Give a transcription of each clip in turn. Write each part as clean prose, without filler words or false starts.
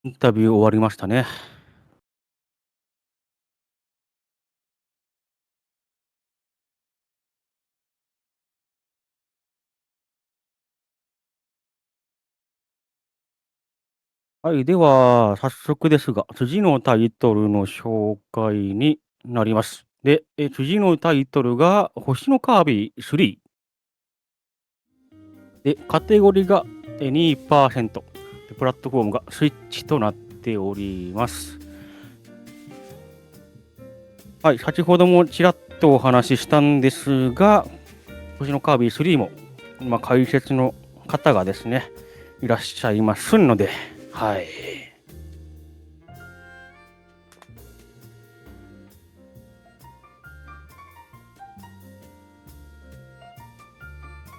インタビュー終わりましたね。はい、では、早速ですが、次のタイトルの紹介になります。で、次のタイトルが、星のカービィ3。で、カテゴリが2%。で、プラットフォームがスイッチとなっております。はい、先ほどもちらっとお話ししたんですが、星のカービィ3も、解説の方がですね、いらっしゃいますので、はい。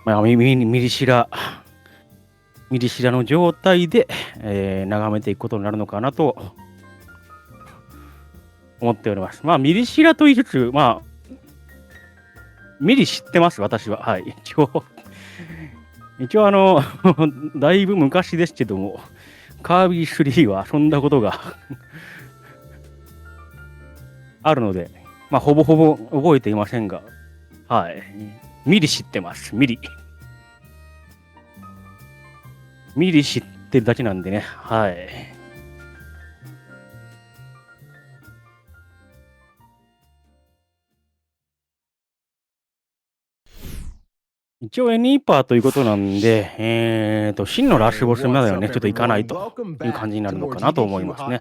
ミリシラの状態で、眺めていくことになるのかなと思っております。ミリシラと言いつつ、ミリ知ってます、私は。はい。一応だいぶ昔ですけども、カービィ3は遊んだことがあるので、ほぼほぼ覚えていませんが、はい。ミリ知ってます、ミリ。ミリ知ってるだけなんでね、はい。一応 N ということなんで、真のラスボスまではね、ちょっといかないという感じになるのかなと思いますね。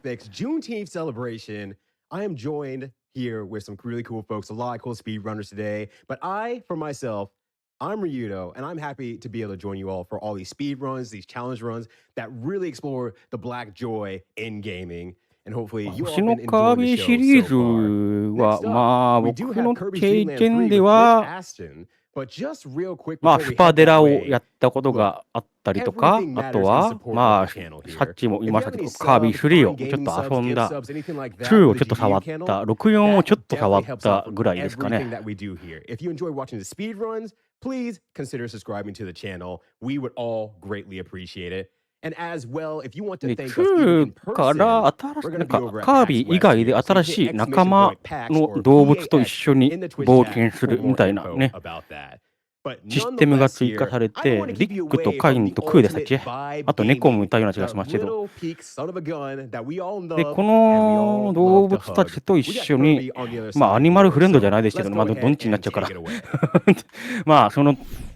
I am joined here with some really cool folks, a lot of cool speedrunners today. But I, for myself, I'm Ryudo, and I'm happy to be able to join you all for all these speed runs, these challenge runs that really explore the black joy in gaming. And hopefully, you all 星 have の been カー enjoying the ビィシ show リー so far. ズは、 Next up, we do 僕 have の Kirby's 経 Dream Land 験 3で with は、GlitchAston. But just real quick before ス we パ head デ that ラを way, やったこと look, があったりとか、 everything あと matters in は、support of the channel さっ here. きも言い If ま you した have け any ど、カービィ sub, 3 Prime をちょっ Gaming と subs, 遊ん gift だ、 subs, anything like that 2 for を the ちょっと触 GM っ channel, た、64を that ちょっと触 definitely っ helps out た with ぐらいですかね。 everything that we do here. If you enjoy watching the speed runs, please consider subscribing to the channel. We would all greatly appreciate it. And as well, if you want to で、thank us even 2 in か person, ら新し we're い、going to be over at カー PAX ビィ以 West 外で here. So you 新 can hit しい仲 exclamation 間 point PAX の or 動物と一 PAX 緒に in the Twitch 冒 chat 険す for るみ more たいな info ね、about that. But システムが nonetheless 追加 here, され I don't て、 want to リ keep ッ you クと away カイ from ン the とクーでしたっ ultimate け、 vibe あと猫もい gaming, たような気が the しますけど、 little peak son of a gun that we all で、love こ and we の all 動 love to 物た hug. ちと一 We got 緒に、 Kirby on the other ア side ニマル here. フレンドじゃ So ないですけ let's ど、go どん ahead ちになっ and ちゃうか take ら。it away. その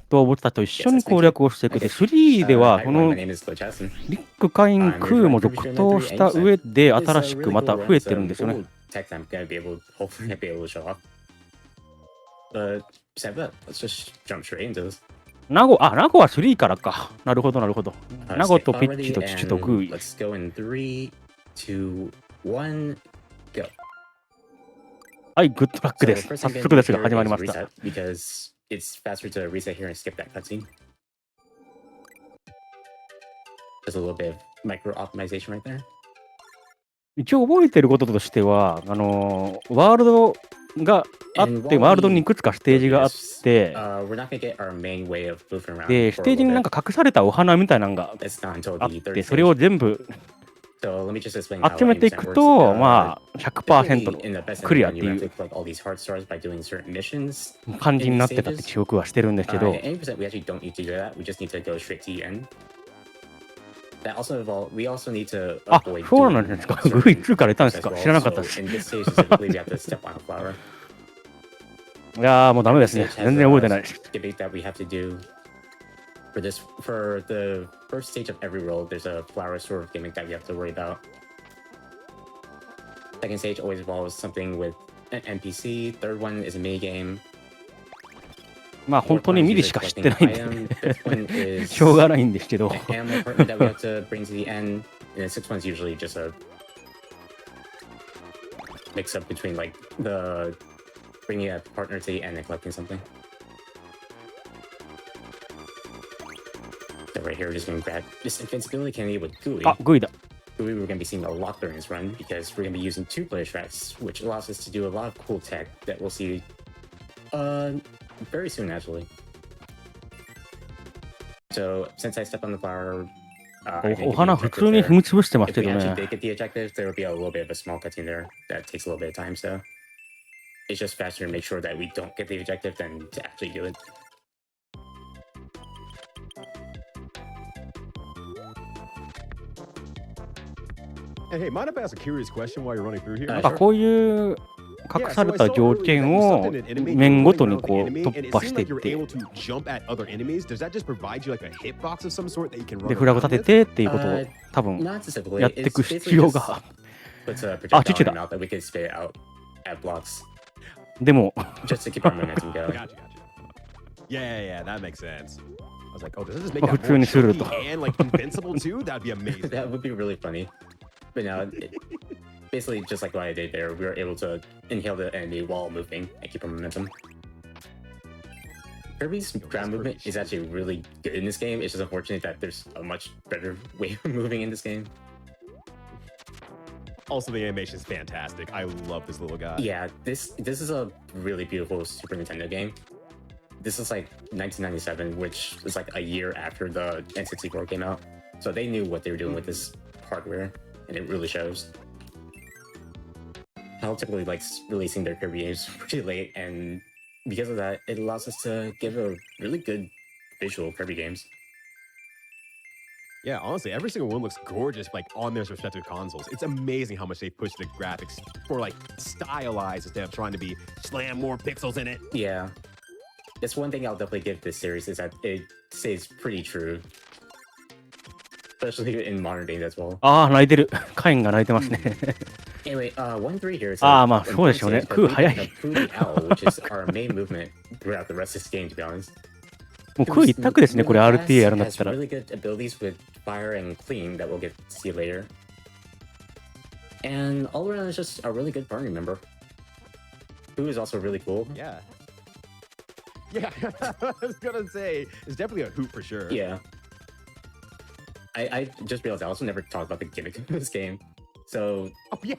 動物たちと一緒に Yes, 攻 thank you. 略をしていく。で、Okay. 3では、Hi こ everyone, の my name is GlitchAston. リック、カイン、 I'm ク here ー to も run Kirby's 続 Dream Land 投 3, し and た yes, 上で、 it is 新 a しく really ま cool た run. 増え It's てるんですよね。 cool tech I'm gonna be able, hopefully, be able to show off. But besides that, let's just jump straight into this. ナゴは3からか。なるほど、なるほど。ナゴ Stick とピッチ already, とチュとグ and ーイ。 let's go in 3, 2, 1, go. はい、グッドラック So です。 first 早 thing I'm 速 gonna で do すが、 here 始まり is ました。 reset because it's faster to reset here and skip that cutscene. There's a little bit of micro optimization right there. 一応覚えてることとしては、ワールドがあっ And て、 while ワールドにい we くつかステ go ージ through があっ this, て、 we're not gonna get our main way of moving around で、ス for テ a ージ little になん bit. か隠されたお花みたいなのが It's not until あっ the て、 third それを stage. 全部 So let me just explain how 集めてい aim く works. と、Definitely 100% in the best クリ ending アっ run, て you い have to う collect all these heart stars by doing certain missions 感じ in にな these ってたって記 stages. 憶はしてるんですけど、 In 80%, we actually don't need to do that. We just need to go straight to the end. That also involves, we also need to あ、 avoid そうなん doing ですか。 certain グイ2からいたんです moves as か。 well. 知らなかったで So す。 in this stage specifically, we have to step on a flower. いやー、もうダメ Every ですね。 stage 全 has 然覚え a てない。 gimmick that we have to do. For the first stage of every role, there's a flower sort of gimmick that we have to worry about. Second stage always involves something with an NPC. Third one is a mini game. 本当にミリしか知ってないんで、しょうがないんですけど。 An animal partner that we have to bring to the end. And the sixth one's usually just a mix up between like the bringing a partner to the end and collecting something. So right here, we're just gonna grab this invincibility candy with Gooey. あ、グイだ。 Gooey we're gonna be seeing a lot during this run because we're gonna be using 2-player strats, which allows us to do a lot of cool tech that we'll see very soon actually. So since I stepped on the flower, I think お if 花 you 普 objective 通に there- 踏み潰してます If け we ど actually ね。 did get the objective, there would be a little bit of a small cutscene there that takes a little bit of time. So it's just faster to make sure that we don't get the objective than to actually do it. Hey, mind if I ask a curious question while you're running through here? あなんかこういう隠された条件を面ごとにこう突破していって、で、 フラグ立ててっていうことを多分 Not specifically. やっていく It's 必要が。 puts a あ、 projectile チュチュ in だ。 your mouth that we could spit out at blocks でも、 just to keep our momentum going. Gotcha. Yeah, that makes sense. I was like, oh, does it just make まあ that 普通 more にすると。 chunky and like invincible too? That'd be amazing. That would be really funny. But no, basically just like what I did there, we were able to inhale the enemy while moving and keep our momentum. Kirby's ground movement is actually really good in this game. It's just unfortunate that there's a much better way of moving in this game. Also, the animation is fantastic. I love this little guy. Yeah, this is a really beautiful Super Nintendo game. This is like 1997, which is like a year after the N64 came out. So they knew what they were doing with this hardware, and it really shows. Hell typically likes releasing their Kirby games pretty late, and because of that, it allows us to give a really good visual Kirby games. Yeah, honestly, every single one looks gorgeous, like on their respective consoles. It's amazing how much they push the graphics for like stylized instead of trying to be slam more pixels in it. Yeah. That's one thing I'll definitely give this series is that it stays pretty true. Especially in modern days as well. ああ、泣いてる。カインが泣いてますね。 Anyway, 1-3 here is ああ、まあそうでしょうね。クー早い。 Poo the Owl, which is our main movement throughout the rest of this game, to be honest. もうクー一択ですね、これ RTA やるんだったら。 Has really good abilities with fire and clean that we'll get to see later. And all around is just a really good party member. Poo is also really cool. Yeah, I was gonna say, it's definitely a hoot for sure. Yeah. I just realized I also never talked about the gimmick of this game. So Oh, yeah.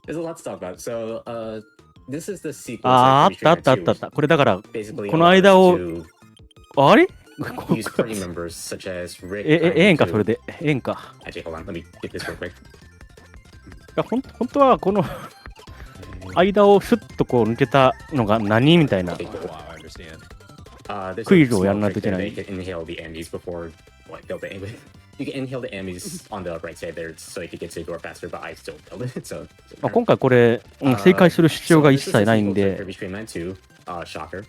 there's a lot to talk about. So this is the sequel. ああ、あ to ったあったあ Kirby ったあった。これだから、 Basically, この間を、 to あれ use party members such as Rick. ええんか、 to- それで。ええんか。 Actually, hold on. Let me get this real quick. いや本当はこの間をシュッとこう抜けたのが何みたいな。 Okay, cool. Wow, I understand. There's a クイズをやら small ないと trick いけ there. な They い。 can inhale the enemies before kill the enemy. You can inhale the enemies on the right side there so you can get to the door faster, but I still killed it. So まあ、今回これ、正解する必要が一切ないんで、 Kirby Streamline 2, shocker.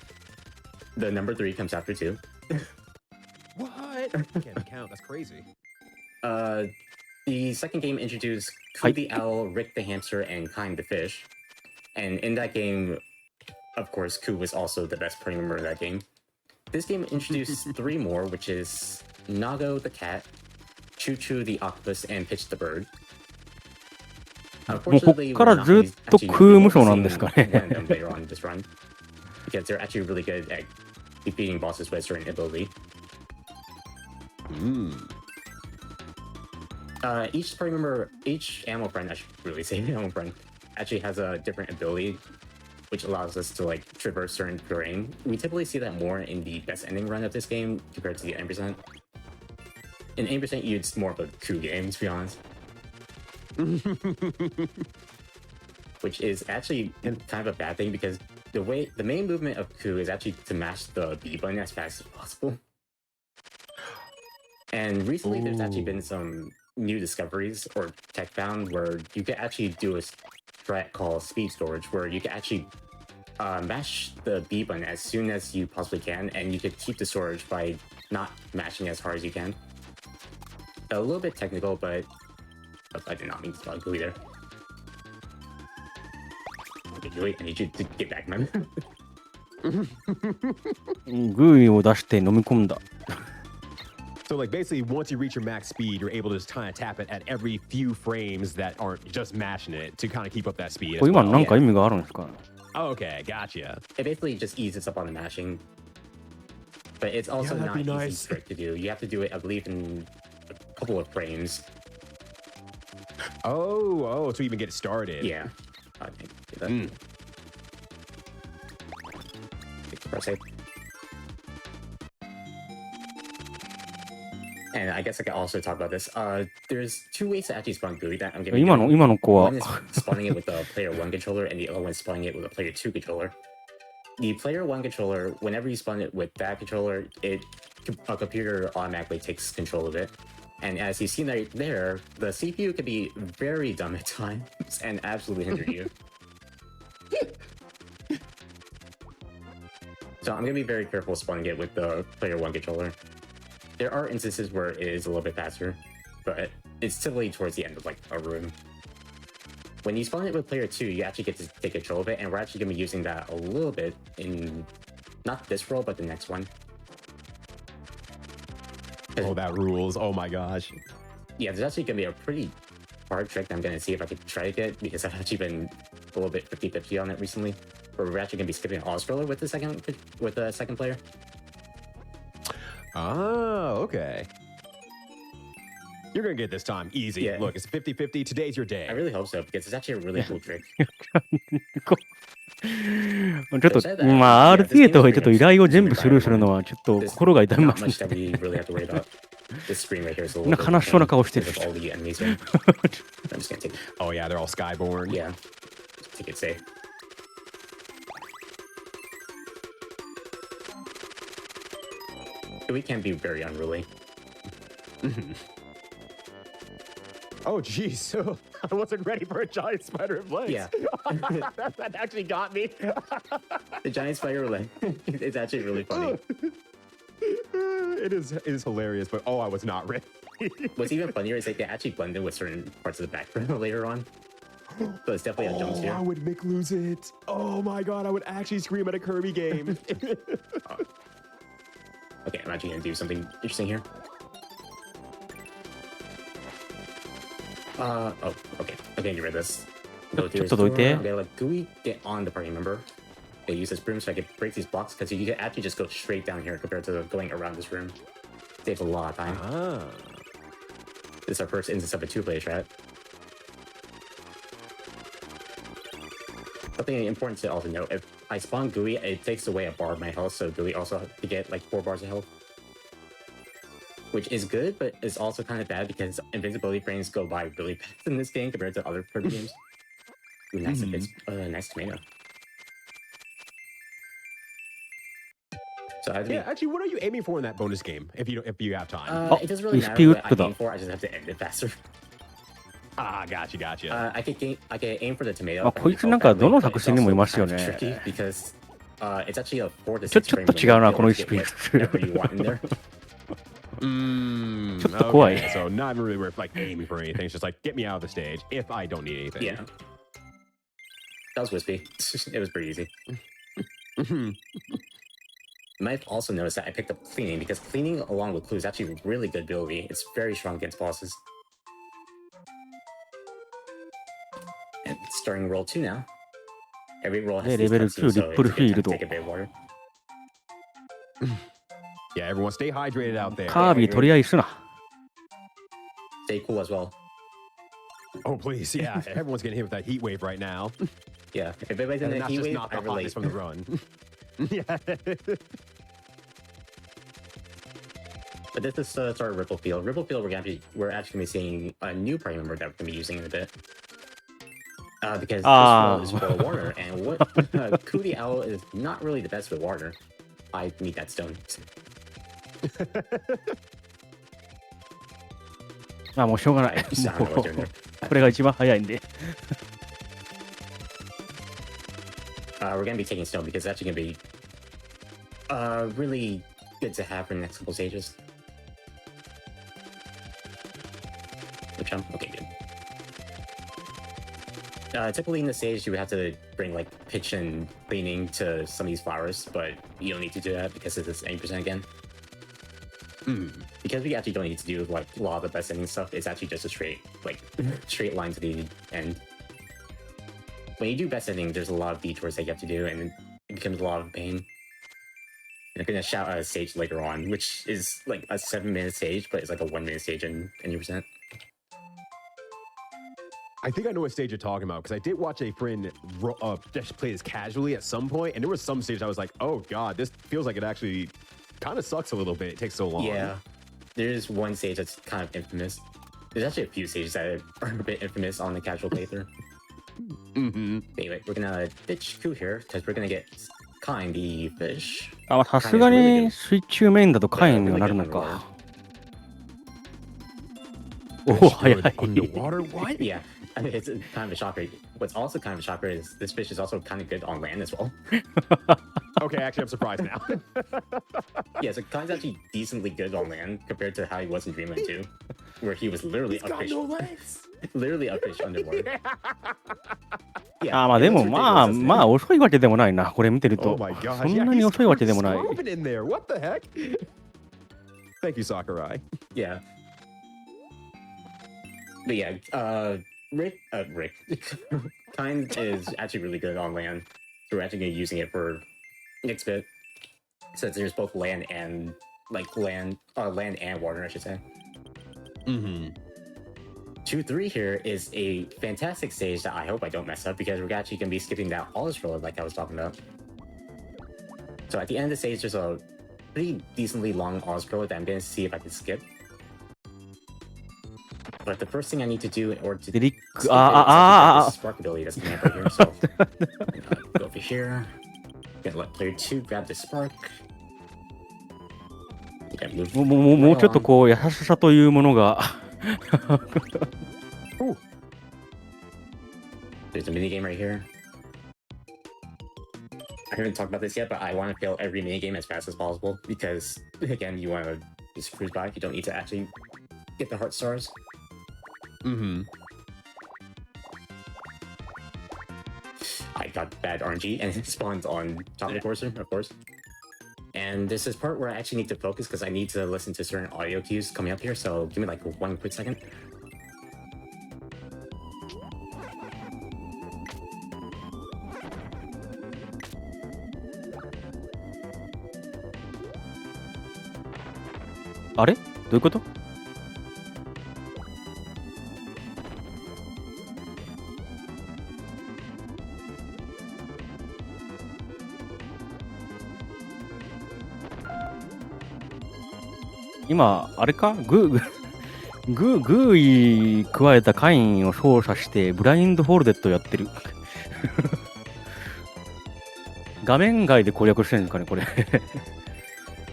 The number 3 comes after 2. What? Can't count. That's crazy. The second game introduced Coo the Owl, Rick the Hamster, and Kind the Fish. And in that game, of course, Coo was also the best party member in that game. This game introduced 3 more, which is Nago the Cat, Choo Choo the Octopus, and Pitch the Bird. もうこっからずっとクー無双なんですかね。 one of them later on in this run, because they're actually really good at defeating bosses with a certain ability. Each party member, each animal friend, I should really say animal friend, actually has a different ability, which allows us to like traverse certain terrain. We typically see that more in the best ending run of this game compared to the 80%. In 80%, it's more of a coup game, to be honest. Which is actually kind of a bad thing because the main movement of coup is actually to mash the B button as fast as possible. And recently, there's actually been some new discoveries or tech found where you can actually do a strat called speed storage, where you can actually mash the B button as soon as you possibly can, and you can keep the storage by not mashing as hard as you can. A little bit technical, but I did not mean to spell gooey there. Okay, Gooey, I need you to get back, man. グーを出して飲み込んだ。 So like basically once you reach your max speed, you're able to just kind of tap it at every few frames that aren't just mashing it to kind of keep up that speed. これ今のなんか意味があるんですか？ Oh, okay, gotcha. It basically just eases up on the mashing. But it's also Yeah, that'd not be easy nice. trick to do. You have to do it, I believe, in a couple of frames. Oh, to even get it started. Yeah. Okay, do that. Press it. And I guess I can also talk about this. There's two ways to actually spawn GUI that I'm giving. 今の子は One is spawning it with a player 1 controller, and the other one is spawning it with a player 2 controller. The player 1 controller, whenever you spawn it with that controller, a computer automatically takes control of it. And as you've seen right there, the CPU can be very dumb at times and absolutely hinder you. So I'm going to be very careful spawning it with the player 1 controller. There are instances where it is a little bit faster, but it's typically towards the end of like a room. When you spawn it with player 2, you actually get to take control of it, and we're actually going to be using that a little bit in not this role, but the next one. Oh, that rules. Oh my gosh. Yeah, there's actually going to be a pretty hard trick that I'm going to see if I could try to get, because I've actually been a little bit 50-50 on it recently, where we're actually going to be skipping all scroller with the second player. Oh, okay. You're gonna get this time easy. Yeah. Look, it's 50-50. Today's your day. I really hope so, because it's actually a really cool trick. ちょっと、まあ、RTA とちょっと依頼を全部スルーするのは、ちょっと There's 心が痛みま not す much ね。 that we really have to worry about. This screen right here is a みん little な悲しそうな顔してる。 because of all the enemies here. I'm just gonna take it. Oh yeah, they're all skyborn. Yeah. Take it safe. We can be very unruly. Oh geez, so I wasn't ready for a giant spider in place. Yeah. that actually got me. The giant spider leg. It's actually really funny. It is hilarious, but oh, I was not ready. What's even funnier is like they actually blend in with certain parts of the background later on. So it's definitely a jump Oh, scare. I would Mick lose it. Oh my god, I would actually scream at a Kirby game. Okay, I'm actually gonna do something interesting here. Oh, okay. I can't get rid of this. Go to his ちょっとどいて。 door. I'm gonna let GUI get on the party member. They use this broom so I can break these blocks, because you can actually just go straight down here compared to going around this room. Saves a lot of time. Ah. This is our first instance of a two-player strat. Something important to also note, if I spawn GUI, it takes away a bar of my health, so GUI also has to get like 4 bars of health. Which is good, but it's also kind of bad because invincibility frames go by really fast in this game compared to other Kirby games. Ooh, nice, nice tomato. So I Yeah, actually, what are you aiming for in that bonus game? If you have time. it doesn't really matter dispute what I the- aim for, I just have to end it faster. Ah, gotcha. I can aim for the tomato. あ、こいつなんかどの作品にもいますよね。 Tricky because it's actually a 4 to ちょ 6っ frame と違うな、 window この to 1 get ピー whatever you want in there. ちょっと怖い。 So not really worth like aiming for anything. It's just like get me out of the stage if I don't need anything. Yeah. That was wispy. It was pretty easy. You might have also noticed that I picked up cleaning because cleaning along with clue is actually a really good ability. It's very strong against bosses. And starting roll 2 now. Every roll has Yeah, these level cutscenes, 2 so it's a good time to field. take a bit of water. Yeah, everyone stay hydrated out there. カービィ取り合いすな。 Stay cool as well. Oh, please. Yeah, everyone's getting hit with that heat wave right now. Yeah, if everybody's in And a that's heat just wave, not I the relate. hottest from the run. Yeah. But this is sort of Ripple Field. Ripple Field, we're actually going to be seeing a new party member that we're going to be using in a bit. Because this role is for water, and what Cootie Owl is not really the best with water. I need that stone. あ、もうしょうがない。 just I don't know も what う you're doing これが一番早いんで。 We're going to be taking stone because it's actually going to be really good to have for the next couple stages. Which okay, good. Typically in the stage, you would have to bring like pitch and cleaning to some of these flowers, but you don't need to do that because it is 80% again. Because we actually don't need to do like a lot of the best ending stuff. It's actually just a straight line to the end. When you do best ending, there's a lot of detours that you have to do, and it becomes a lot of pain. And I'm gonna shout out a stage later on, which is like a 7-minute stage, but it's like a 1-minute stage in 90%. I think I know what stage you're talking about because I did watch a friend just play this casually at some point, and there was some stage I was like, oh god, this feels like it actually kind of sucks a little bit. It takes so long. Yeah. there's one stage that's kind of infamous. There's actually a few stages that are a bit infamous on the casual playthrough. Anyway, we're gonna ditch Ku here because we're gonna get Kind the fish. あ、まあ、さすがに水中メインだとカインにはなるのか。おお、早い。 Underwater? What? Yeah, I mean, it's kind of a shocker. What's also kind of a shocker is this fish is also kind of good on land as well. Okay, actually, I'm surprised now. Yeah, so Kind's actually decently good on land compared to how he was in Dreamland 2, where he was literally a fish. Literally a fish underwater. あ、まあでもまあ遅いわけでもないな、これ見てる Oh と。 my gosh. そんなに遅いわけでもない。 Swerving in there. What the heck? Thank you, Sakurai. Yeah. But yeah, Rick, Kind is actually really good on land. So we're actually gonna be using it for next bit. Since there's both land and land and water, I should say. 2-3 here is a fantastic stage that I hope I don't mess up because we're actually gonna be skipping that Olive Road like I was talking about. So at the end of the stage, there's a pretty decently long Olive Road that I'm gonna see if I can skip. But the first thing I need to do in order to skip it is the spark ability that's coming up right here. So go over here. Gonna let player 2 grab the spark.もうちょっとこう優しさというものが。There's a minigame right here. I haven't talked about this yet, but I want to fail every minigame as fast as possible because, again, you want to just cruise by. You don't need to actually get the heart stars. I got bad RNG and it spawned on top of the courser, of course. And this is part where I actually need to focus because I need to listen to certain audio cues coming up here. So give me like 1 quick second.あれ？どういうこと？今、あれかグーイ加えたカインを操作してブラインドフォールデッドやってる。画面外で攻略してるんですかね、これ。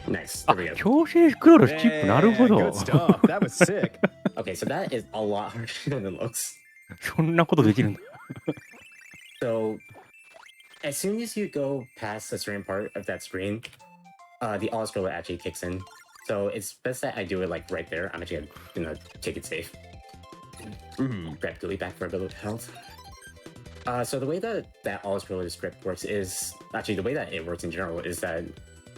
Nice. あ、 There we go. 強制スクロールスキップ、なるほど。 Good stuff. That was sick. Okay, so that is a lot harder than it looks. そんなことできるんだ。So, as soon as you go past a certain part of that screen, the auto scroller actually kicks in. So it's best that I do it like right there. I'm actually gonna take it safe. Grab Gilly back for a bit of health. So the way that auto scroller script works is actually the way that it works in general is that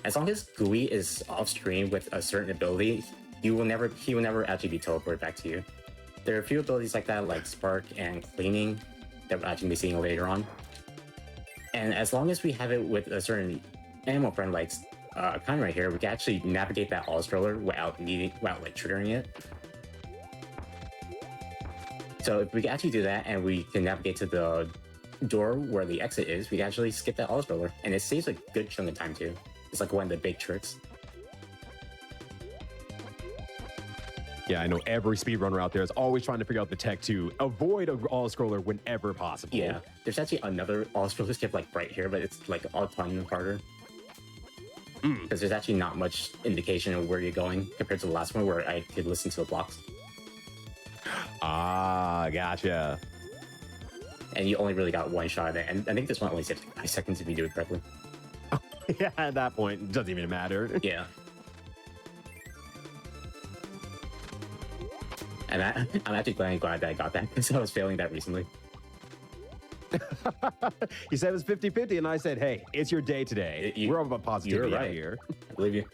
as long as GUI is off screen with a certain ability, he will never actually be teleported back to you. There are a few abilities like that, like Spark and Cleaning, that we'll actually be seeing later on. And as long as we have it with a certain animal friend like kind right here, we can actually navigate that all stroller without like triggering it. So if we can actually do that and we can navigate to the door where the exit is, we can actually skip that all stroller, and it saves a good chunk of time too. It's like one of the big tricks. Yeah, I know every speedrunner out there is always trying to figure out the tech to avoid an all-scroller whenever possible. Yeah, there's actually another all-scroller skip like right here, but it's like a ton harder. Because there's actually not much indication of where you're going compared to the last one where I could listen to the blocks. Ah, gotcha. And you only really got one shot at it, and I think this one only takes 5 seconds if you do it correctly. Yeah, at that point, it doesn't even matter. Yeah. And I'm actually glad that I got that because I was failing that recently. You said it was 50-50, and I said, hey, it's your day today. We're all about positivity right out here. I believe you.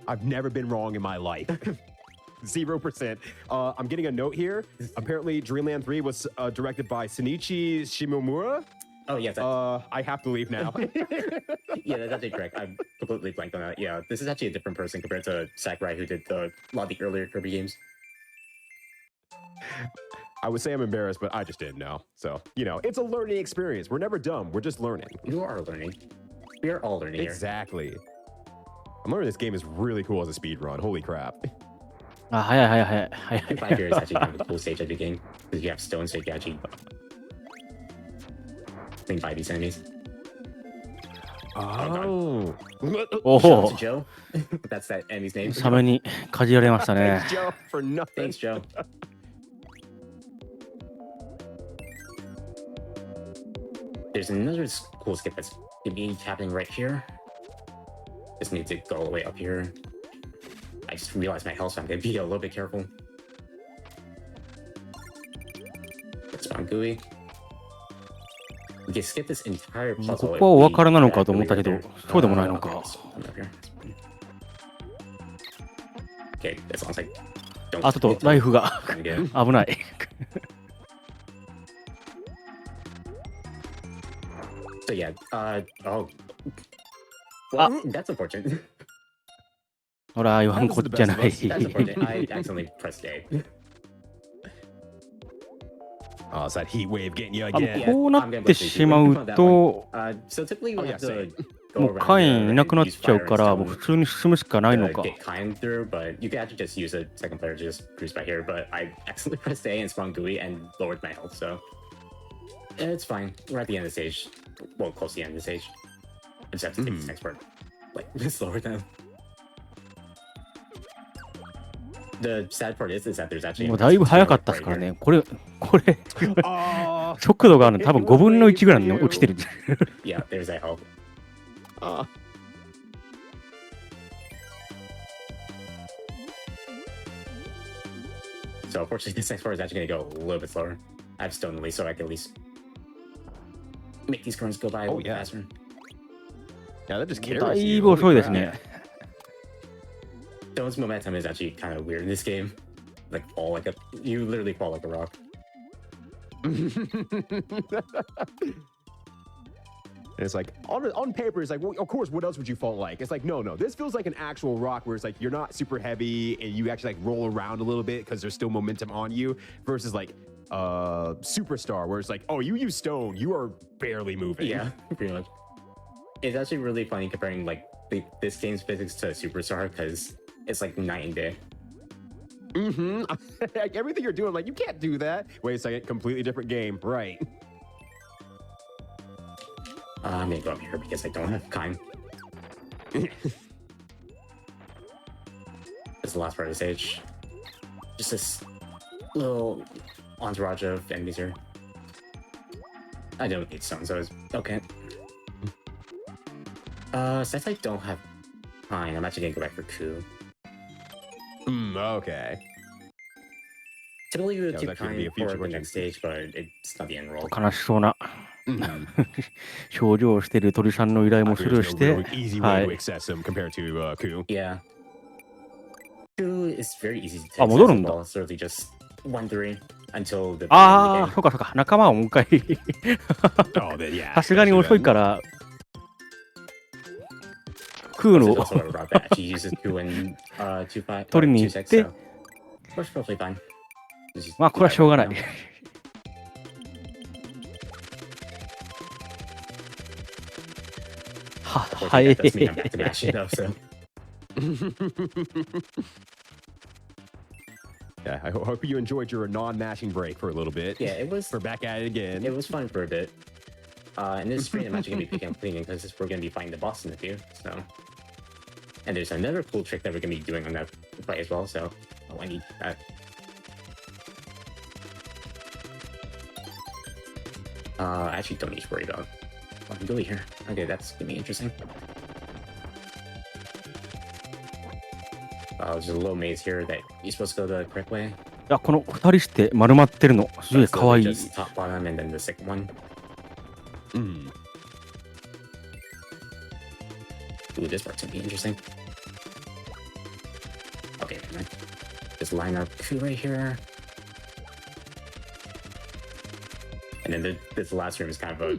I've never been wrong in my life. 0%. I'm getting a note here. Apparently, Dreamland 3 was directed by Shinichi Shimomura. Oh, yes. I have to leave now. Yeah, that's actually correct. I'm completely blanked on that. Yeah, this is actually a different person compared to Sakurai, who did a lot of the earlier Kirby games. I would say I'm embarrassed, but I just didn't know. So, you know, it's a learning experience. We're never dumb. We're just learning. You are learning. We are all learning here. Exactly. I'm learning this game is really cool as a speed run. Holy crap. あ、早い早い早い早い。 Two five here is actually kind of a cool stage of the game because you have stones so you can actually clean by these enemies. Oh. お Shout out お to Joe. That's that enemy's name. サメにかじられましたね Thanks, Joe, for nothing. Thanks, Joe. There's another cool skip that's gonna be happening right here. Just need to go all the way up here. I just realized my health, so I'm gonna be a little bit careful. Let's spawn GUI. We can skip this entire こ puzzle. こはお別れなのかと思ったけど、そうでもないのか。 Okay, as long as I don't あ、ちょっとライフが again. 危ない。 So yeah, oh. Ah. Well, that's unfortunate. ほら、言わんこっちゃない。 That's unfortunate. I accidentally pressed A. Oh, it's that heat wave getting you あ、 again. こうなってしまうと、 So typically we Oh, yeah, have to go もう around カイン here いなくなっ and use ちゃう fire から、 and もう stone 普通に進むしかないの to か。 get Kain through, but you can actually just use a second player to just cruise by here. But I accidentally pressed A and spawned GUI and lowered my health, so it's fine. We're at the end of the stage. Well, close to the end of the stage. I just have to take this next part like slower down. The sad part is that there's actually もうだいぶ早かったですからね。これ、Oh. 速度があるの多分5分の1ぐらいに落ちてる。 Yeah, there's that health. So unfortunately, this next part is actually going to go a little bit slower. I have stone at least, so I can at least make these currents go by a little bit yeah. faster. Yeah, that just だ carries い you. ぶ遅い Holy です crap. ね。 Stone's momentum is actually kind of weird in this game. Like fall like a, you literally fall like a rock. It's like on paper, it's like, well, of course, what else would you fall like? It's like, no, this feels like an actual rock where it's like you're not super heavy and you actually like roll around a little bit because there's still momentum on you. Versus like Superstar, where it's like, oh, you use stone, you are barely moving. Yeah, pretty much. It's actually really funny comparing like this game's physics to Superstar because it's like night and day. Like, everything you're doing, like, you can't do that. Wait a second, completely different game, right? I'm gonna go up here because I don't have time. This is the last part of the stage. Just this little entourage of enemies here. I don't need stone, so it's okay. Since I don't have time, I'm actually gonna go back for Ku. Okay. Typically we would Yeah, keep that could be Kain a for future the question. next stage, but it's not the end roll. 悲しそうな表情をしている鳥さんの依頼もスルー There's し no て really、easy は way to い。 access them compared to Ku. Yeah. Ku is very easy to あ、 access 戻る as んだ。 well, so they just wander until the ああ、 game. そうかそうか。仲間をもう一回 Oh, then yeah. さすがに遅いから、クー There's の also a route that actually uses Ku and 2-5, 取りに行っ 2-6, て、 so we're perfectly fine. Just まあこれはしょうがない。 は、はい。 Unfortunately, that does mean I'm back to mashing though, so Yeah, I hope you enjoyed your non-mashing break for a little bit. yeah, it was We're back at it again. fun for a bit. And this screen I'm actually gonna be picking up cleaning because we're gonna be fighting the boss in a few. So, and there's another cool trick that we're gonna be doing on that fight as well. So, I need that. I actually don't need to worry about what I'm doing here. Okay, that's gonna be interesting. There's a little maze here that you're supposed to go the correct way. いや、この二人して丸まってるの、すげえ So かわいい。 just top, bottom, and then the second one. Ooh, this part's gonna be interesting. Okay, never mind. Just line up Ku right here. And then this last room is kind of a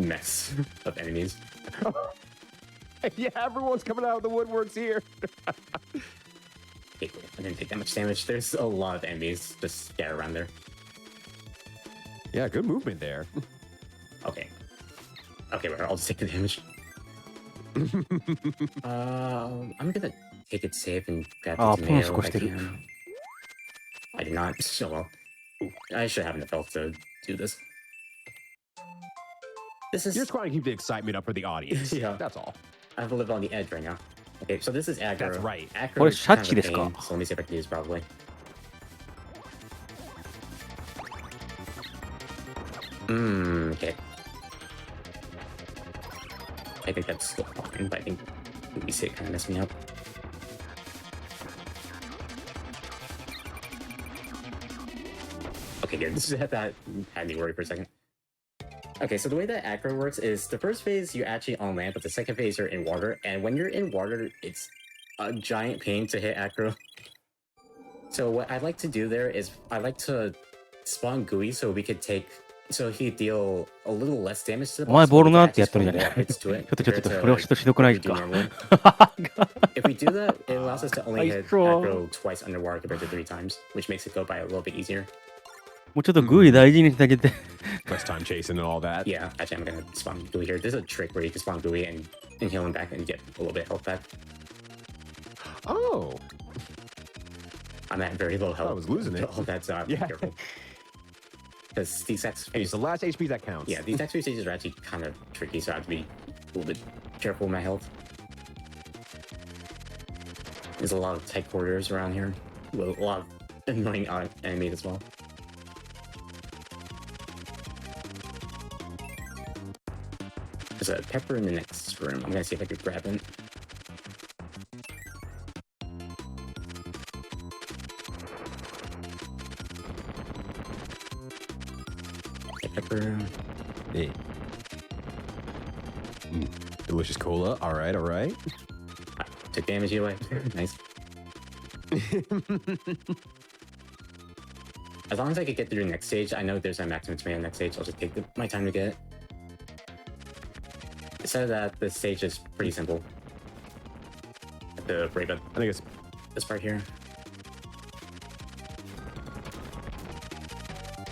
mess of enemies. Yeah, everyone's coming out of the woodworks here. Okay, cool. I didn't take that much damage. There's a lot of enemies just scattered around there. Yeah, good movement there. Okay. Okay, well, I'll just take the damage. I'm gonna take it safe and grab the あー、ポン少 tomato し if て I る。 can. I did not. So well. Ooh, I should have enough health to do this. This You're is. just trying to keep the excitement up for the audience. Yeah. That's all. I have to live on the edge right now. Okay, so this is aggro. That's right. Aggro これ is シャ kind チ of a ですか？ pain, so let me see if I can use probably. Okay. I think that's still fine, but I think we see it kind of messed me up. Okay, good. That had me worried for a second. Okay, so the way that aggro works is the first phase you're actually on land, but the second phase you're in water. And when you're in water, it's a giant pain to hit aggro. So what I like to do there is I like to spawn Gooey so we could take so he deal a little less damage to the お前 boss. ボール but we な can ってやってる actually じゃ spawn ね more hits to it ちょっと、 compared これは to ちょっとひどくないです what we か do normally. If we do that, it allows us to only hit aggro twice underwater compared to 3 times, which makes it go by a little bit easier. もうちょっとグイ大事にしてあげて。 Less time chasing and all that. Yeah, actually, I'm gonna spawn Gooey here. There's a trick where you can spawn Gooey and heal him back and get a little bit of health back. Oh, I'm at very low health. I was losing it. Oh, that's be Yeah. careful. Because these X Hey, it's the last HP that counts. yeah, these X stages are actually kind of tricky, so I have to be a little bit careful with my health. There's a lot of tight corridors around here with a lot of annoying enemies as well. There's a pepper in the next room. I'm gonna see if I could grab it. Okay, pepper. Hey. Delicious cola. All right, all right. Took damage away. Nice. As long as I could get through the next stage, I know there's a maximum tomato next stage. I'll just take my time to get it. It said that the stage is pretty simple. The break up I think it's this part here.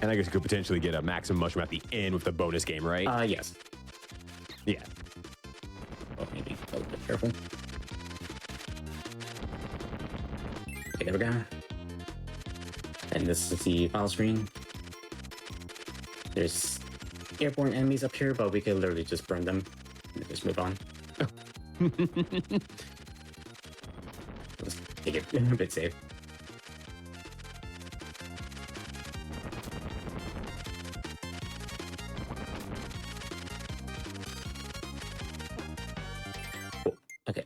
and I guess you could potentially get a maximum mushroom at the end with the bonus game, right? Yes. Yeah. Oh, maybe a little bit careful. Okay, there we go. And this is the final screen. There's airborne enemies up here, but we could literally just burn them and just move on. Let's take it a bit safe. Cool. Okay.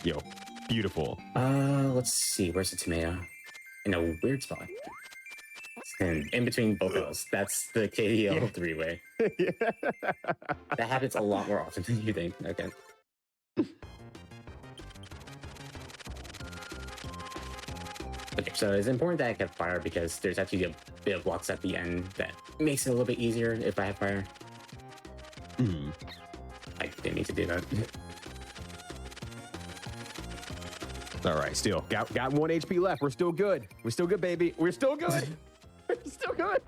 Yo, beautiful. Let's see. Where's the tomato? In a weird spot. And in between both of us. That's the KDL three-way. That happens a lot more often than you think. Okay. Okay, so it's important that I have fire because there's actually a bit of blocks at the end that makes it a little bit easier if I have fire. I didn't need to do that. All right, still got 1 HP left. We're still good. We're still good, baby. We're still good. We're still good.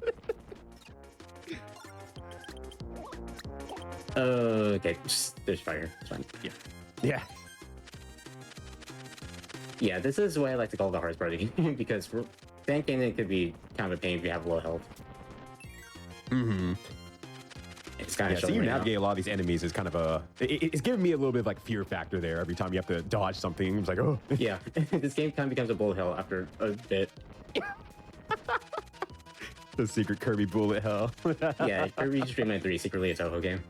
Okay, there's fire. It's fine. Yeah. Yeah. Yeah, this is what I like to call the hardest part of the game because tanking it could be kind of a pain if you have low health. It's kind Yeah, of so showing you right now. navigate a lot of these enemies is kind of a. It's giving me a little bit of like fear factor there. Every time you have to dodge something, it's like, oh. Yeah, this game kind of becomes a bullet hell after a bit. The secret Kirby bullet hell. Yeah, Kirby Dream Night 3 is secretly a Toho game.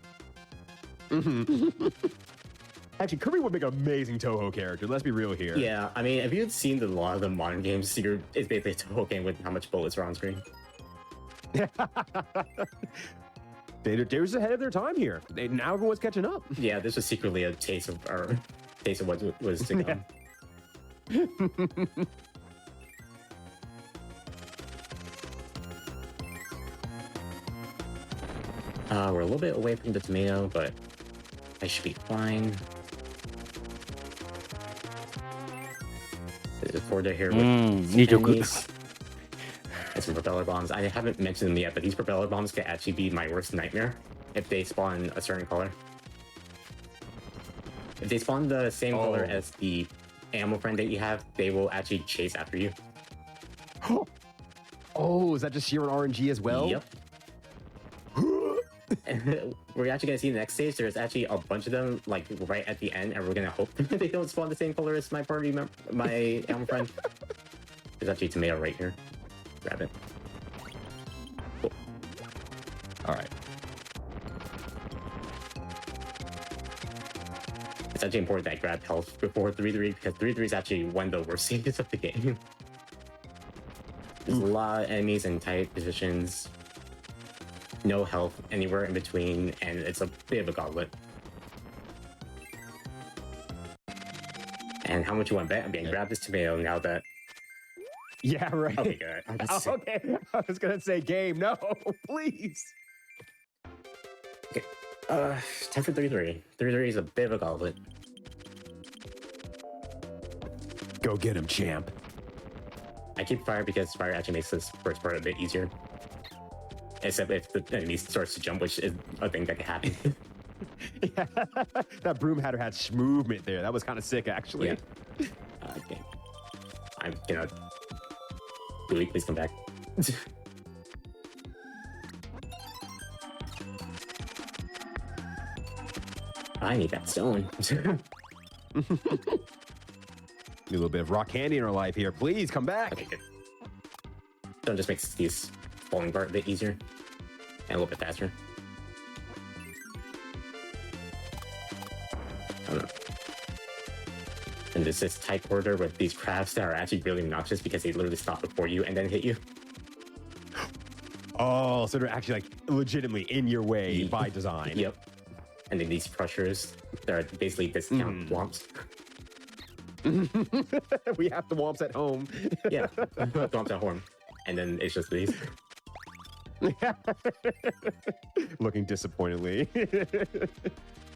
Actually, Kirby would make an amazing Toho character. Let's be real here. Yeah, I mean, if you had seen a lot of the modern games, Secret is basically a Toho game with how much bullets are on screen. They're just ahead of their time here. Now everyone's catching up. Yeah, this was secretly a taste of what was to come. We're a little bit away from the tomato, but I should be fine. There's a corridor here with some いい曲。 enemies and some propeller bombs. I haven't mentioned them yet, but these propeller bombs can actually be my worst nightmare if they spawn a certain color. If they spawn the same color as the animal friend that you have, they will actually chase after you. Oh, is that just sheer RNG as well? Yep. And we're actually gonna see the next stage. There's actually a bunch of them, like right at the end, and we're gonna hope they don't spawn the same color as my my animal friend. There's actually a tomato right here. Grab it. Cool. All right. It's actually important that I grab health before 3-3 because 3-3 is actually one of the worst stages of the game. There's a lot of enemies in tight positions. No health anywhere in between, and it's a bit of a gauntlet. And how much you want to bet? I'm gonna grab this tomato now that. Yeah, right. Okay, good. Oh, okay. I was gonna say game. No, please. Okay. Time for 3-3. 3-3 is a bit of a gauntlet. Go get him, champ. I keep fire because fire actually makes this first part a bit easier. Except if the enemy starts to jump, which is a thing that can happen. Yeah. That broom hatter had movement there. That was kind of sick, actually. Yeah. Okay. I'm gonna. Louis, please come back. I need that stone. Need a little bit of rock candy in our life here. Please come back. Okay, good. Stone just makes these falling part a bit easier and a little bit faster. I don't know. And there's this tight corridor with these crabs that are actually really obnoxious because they literally stop before you and then hit you. Oh, so they're actually like legitimately in your way by design. Yep. And then these crushers, they're basically discount womps. We have the womps at home. Yeah, womps at home. And then it's just these. Looking disappointingly.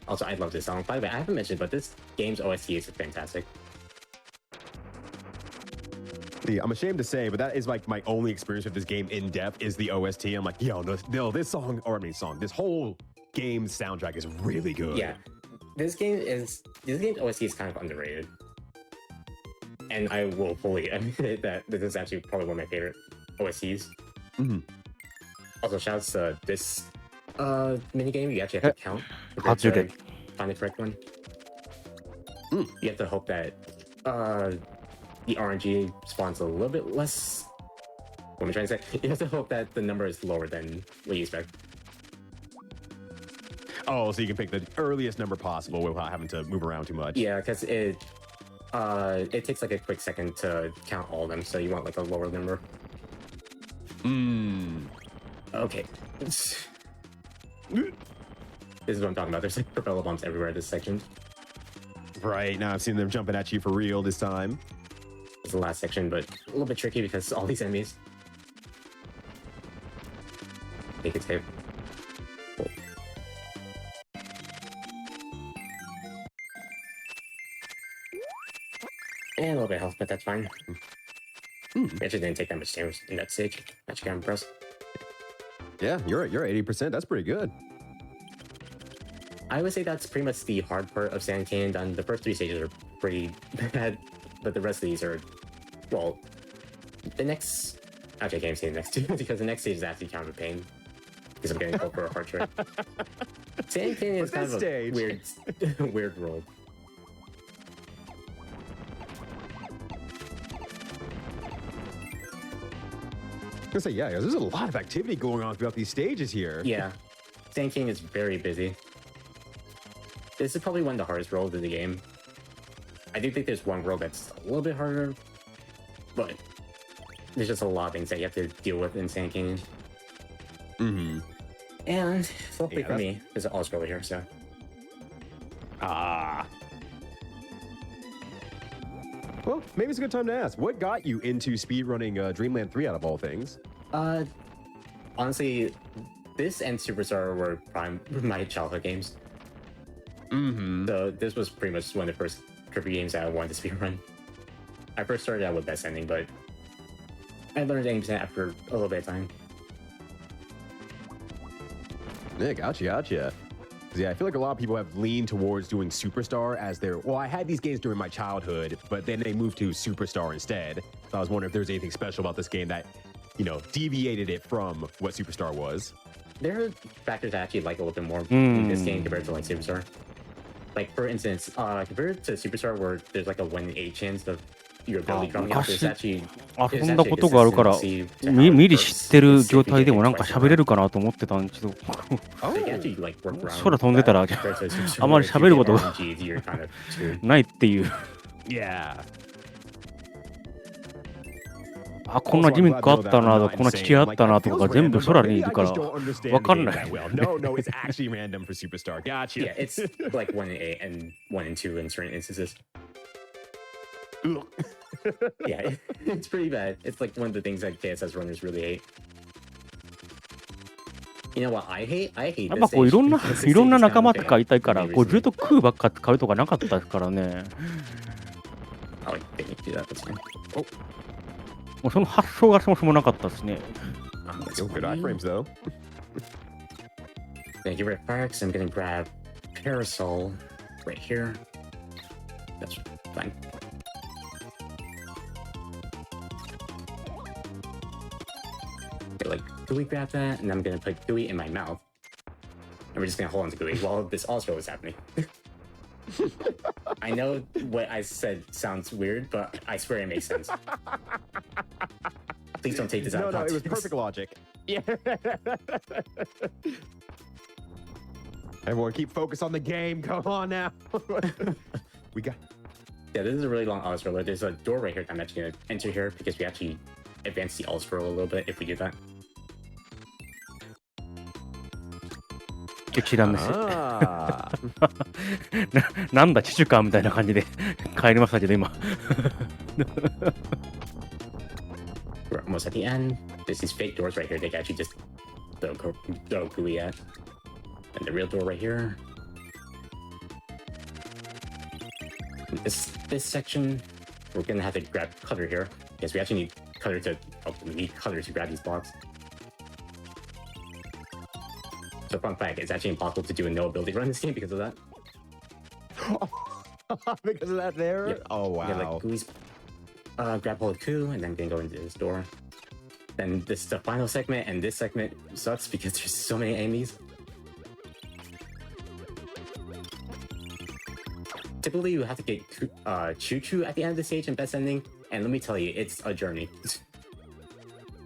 Also, I love this song. By the way, I haven't mentioned, but this game's OST is fantastic. See, I'm ashamed to say, but that is like my only experience with this game in depth is the OST. I'm like, yo, no, this song, or I mean, this whole game soundtrack is really good. Yeah, this game's OST is kind of underrated, and I will fully admit that this is actually probably one of my favorite OSTs. Mm-hmm. Also, shouts to this minigame. You actually have to count. How'd you get? Find the correct one. You have to hope that the RNG spawns a little bit less. What am I trying to say? You have to hope that the number is lower than what you expect. Oh, so you can pick the earliest number possible without having to move around too much. Yeah, because it takes like a quick second to count all of them, so you want like a lower number. Okay. This is what I'm talking about. There's like propeller bombs everywhere in this section. Right, now I've seen them jumping at you for real this time. It's the last section, but a little bit tricky because all these enemies. Make it safe. Cool. And a little bit of health, but that's fine. We actually didn't take that much damage in that stage. Actually, kind of impressed. Yeah, you're at 80%. That's pretty good. I would say that's pretty much the hard part of Sand Canyon Done. The first 3 stages are pretty bad, but the rest of these are, well, the next... Actually, I can't even say the next 2 because the next stage is actually kind of a pain. Because I'm getting go for a hard trick. Sand Canyon is kind of a weird, weird world. I was gonna say, yeah, there's a lot of activity going on throughout these stages here. Yeah, Sand Canyon is very busy. This is probably one of the hardest worlds in the game. I do think there's one world that's a little bit harder, but there's just a lot of things that you have to deal with in Sand Canyon. And luckily for me, there's an all-scroller here, so... Well, maybe it's a good time to ask. What got you into speedrunning Dreamland 3 out of all things? Honestly, this and Superstar were my childhood games. So this was pretty much one of the first trippy games that I wanted to speedrun. I first started out with Best Ending, but I learned 80% after a little bit of time. Yeah, gotcha. Yeah, I feel like a lot of people have leaned towards doing Superstar as their. Well, I had these games during my childhood, but then they moved to Superstar instead. So I was wondering if there was anything special about this game that, deviated it from what Superstar was. There are factors I actually like a little bit more in this game compared to like Superstar. Like for instance, compared to Superstar where there's like a 1 in 8 chance of your ability coming out, there's actually 遊んだことがあるからミリ知ってる状態でもなんか喋れるかなと思ってたんですけど空飛んでたらあまり喋ることがないっていう。Yeah. あ、こんなギミックあったなとか、こんな危機あったなとか全部空にいるからわかんない。No, it's actually random for Superstar. Gotcha. Yeah, it's like 1 in 8 and 1 in 2 in certain instances. Yeah, it's pretty bad. It's like one of the things that KSS runners really hate. You know what I hate? I hate やっぱこういろんな仲間とかいたいからこうずっと食うばっか買うとかなかったですからね。もうその発想がそもそもなかったですね。Good iframes though. Thank you, Rick Parks. I'm gonna grab Parasol right here. That's fine. Okay, like Gooey grab that, and I'm gonna put Gooey in my mouth. And we're just gonna hold on to Gooey while this also is happening. I know what I said sounds weird, but I swear it makes sense. Please don't take this out of context. No, it was perfect logic. Yeah. Everyone keep focused on the game. Come on now. We got... Yeah, this is a really long Oz roller. There's a door right here that I'm actually going to enter here because we actually advance the Oz roll a little bit if we do that. チランです。なんだ、チチュかみたいな感じで帰りましたけど、今。We're almost at the end. There's these fake doors right here. They can actually just throw gooey at. And the real door right here. This section, we're gonna have to grab Cutter here because we actually need Cutter to grab these blocks. So fun fact, it's actually impossible to do a no ability run in this game because of that. Because of that there? Yep. Oh wow. Yeah, like Gooey's grab hold of Coup and then gonna go into this door. Then this is the final segment, and this segment sucks because there's so many enemies. Typically, you have to get Choo Choo at the end of the stage in best ending, and let me tell you, it's a journey.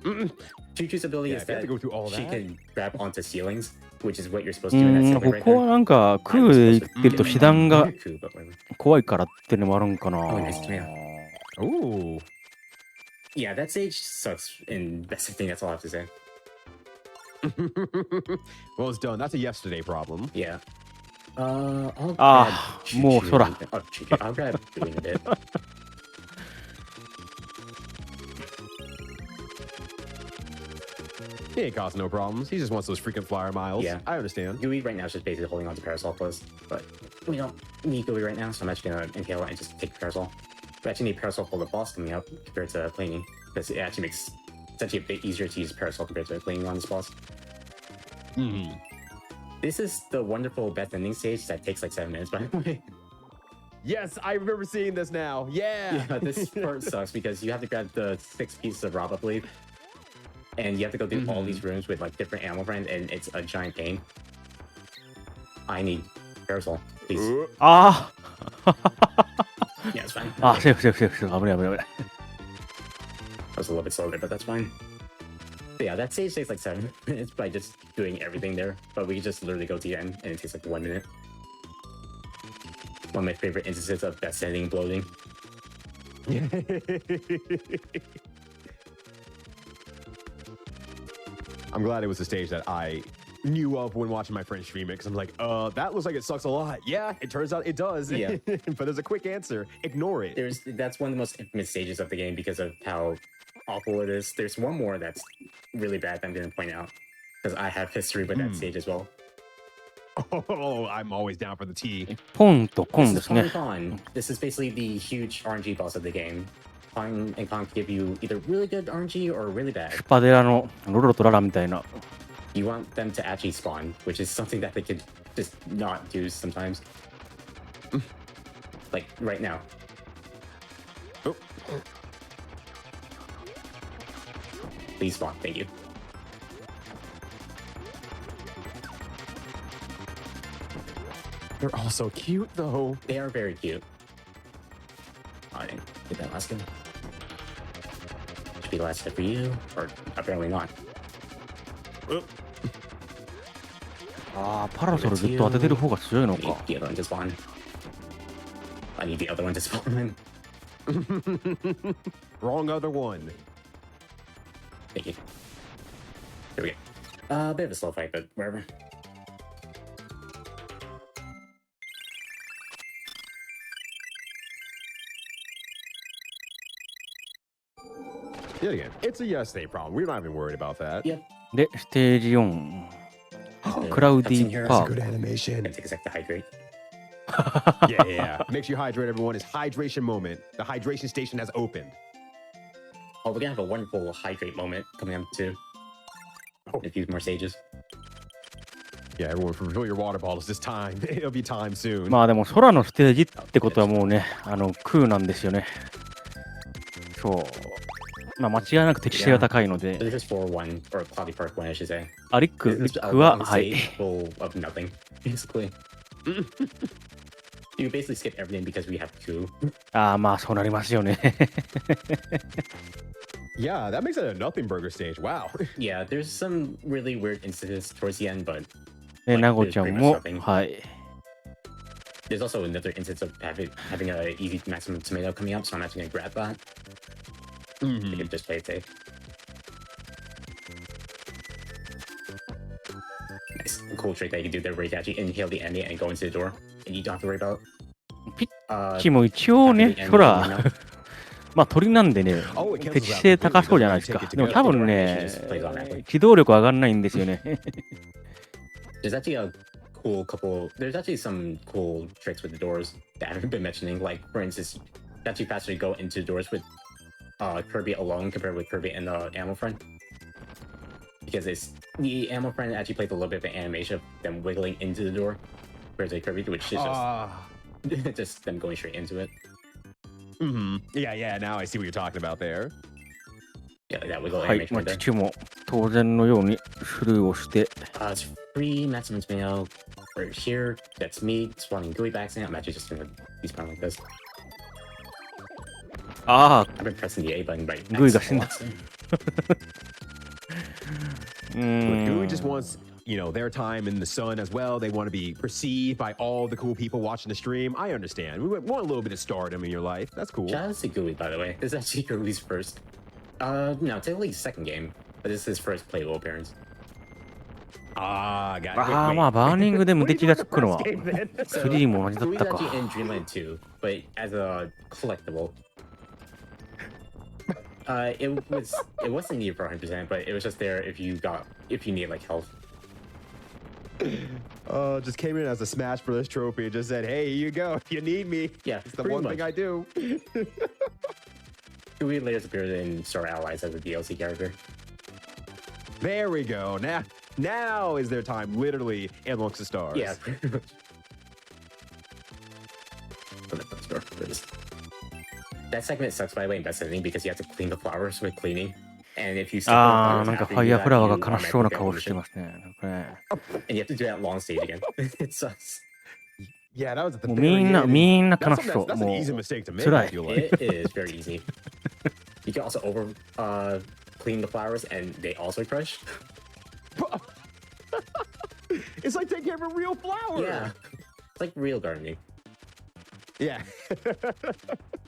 Choo Choo's ability is that she can grab onto ceilings, which is what you're supposed to do in that segment right ここはなんかクーで行ってると被弾が怖いからってのもあるんかな。Ooh. Yeah, that stage sucks, and that's the thing. That's all I have to say. Well, it's done. That's a yesterday problem. Yeah. I'll grab more Choo-Choo. Oh, Choo-Choo. I'll grab doing a bit. He ain't causing no problems. He just wants those freaking flyer miles. Yeah. I understand. Gooey right now is just basically holding on to Parasol Plus, but we don't need Gooey right now, so I'm actually gonna inhale it and just take Parasol. We actually need Parasol for the boss coming up compared to Planing, because it actually makes it's actually a bit easier to use Parasol compared to Planing on this boss. Mm-hmm. This is the wonderful best ending stage that takes like 7 minutes, by the way. Yes, I remember seeing this now. Yeah. Yeah, this part sucks because you have to grab the 6 pieces of Rob, I believe. And you have to go through all these rooms with like different animal friends, and it's a giant pain. I need Parasol, please. Yeah, it's fine. safe. 危ない。I was a little bit slow there, but that's fine. But yeah, that stage takes like 7 minutes by just doing everything there, but we can just literally go to the end, and it takes like 1 minute. One of my favorite instances of best ending bloating. I'm glad it was a stage that I knew of when watching my friend stream it, because I'm like, that looks like it sucks a lot. Yeah, it turns out it does. Yeah. But there's a quick answer. Ignore it. That's one of the most infamous stages of the game because of how awful it is. There's one more that's really bad that I'm going to point out, because I have history with that stage as well. Oh, I'm always down for the tea. ポンとコンですね。 This is basically the huge RNG boss of the game. Pon and Con can give you either really good RNG or really bad. パデラのロロとララみたいな。You want them to actually spawn, which is something that they could just not do sometimes. Like right now. Oh. Please spawn, thank you. They're all so cute, though. They are very cute. Oh, I didn't get that last one. Should be the last step for you, or apparently not. ああ、パラソルずっと当ててる方が強いの I need か。 the other one to spawn. I need the other one to spawn. Wrong other one. Thank you. Here we go. A bit of a slow fight, but wherever. Yeah, again, it's a yes day problem. We're not even worried about that. Yep. で、ステージ4。クラウディーパーク。 Good animation. Gonna take a sec to hydrate. Yeah. Make sure you hydrate, everyone. It's hydration moment. The hydration station has opened. Oh, we're gonna have a wonderful hydrate moment coming up too. A few more stages. Yeah, everyone, refill your water bottles this time. It'll be time soon. まあでも空のステージってことはもうね、空なんですよね。そう。まあ間違いなく適性が高いの So で、 this is for one, or Cloudy Park 1, I should say. リック This is a は、 long はい。 stage full of nothing, basically. You basically skip everything because we have two. ああ、まあそうなりますよね。 Yeah, that makes it a nothing burger stage. Wow. Yeah, there's some really weird instances towards the end, but で、ナゴちゃんも、はい。 there's also another instance of having a easy maximum tomato coming up, so I'm actually gonna grab that. You can just play it safe. Nice. A cool trick that you can do there where you can actually inhale the enemy and go into the door, and you don't have to worry about. ピッチも一応ね、空、まあ鳥なんでね、適性高そうじゃないですか。でも多分ね、機動力上がんないんですよね。There's actually a cool couple. There's actually some cool tricks with the doors that I haven't been mentioning. Like, for instance, it's actually faster to go into doors with Kirby alone compared with Kirby and the ammo friend. Because the ammo friend actually plays a little bit of an animation of them wiggling into the door, whereas the Kirby, which is just just them going straight into it. Yeah. Now I see what you're talking about there. Yeah, like that wiggle はい、 animation まあ right there. 父も当然のようにスルーをして、 It's free maximum tomato. We're here. That's me spawning gooey backs in. I'm actually just gonna despawn like this. ああ、 I've been pressing the A button right Gooey next got to in lots. う But ー Gooey ん just wants, their time in the sun as well. They want to be perceived by all the cool people watching the stream. I understand. We want a little bit of stardom in your life. That's cool. Shout out to Gooey, by the way. This is actually Gooey's first. No, technically second game, but this is his first playable appearance. Got it. ああ、まあバーニングで無敵がつくのは So, 3も同じだっ Gooey's たか。 actually in Dreamland 2, but as a collectible. It wasn't needed for 100%, but it was just there if you need like health. Just came in as a Smash Brothers trophy and just said, hey, here you go. If you need me. Yeah, It's the pretty one much. thing I do. Gooey later appeared in Star Allies as a DLC character. There we go. Now is their time, literally, amongst the stars. Yeah, pretty much. There it is. That segment sucks, by the way, in Best Ending because you have to clean the flowers with cleaning. And if you skip the ああ、 flowers なんか after ファイ you ヤ do ーフラ that, ワ you ーが悲しそうな automatically 顔 get して pollution. ますね。なんかね And you have to do that long stage again. It sucks. Yeah, that was at the もう very みんな、 end. みんな That's 悲 something しそう。 that's も an easy う mistake to make, 辛 I い。 feel like. It is very easy. You can also clean the flowers and they also crush. It's like taking care of a real flower. Yeah. It's like real gardening. Yeah.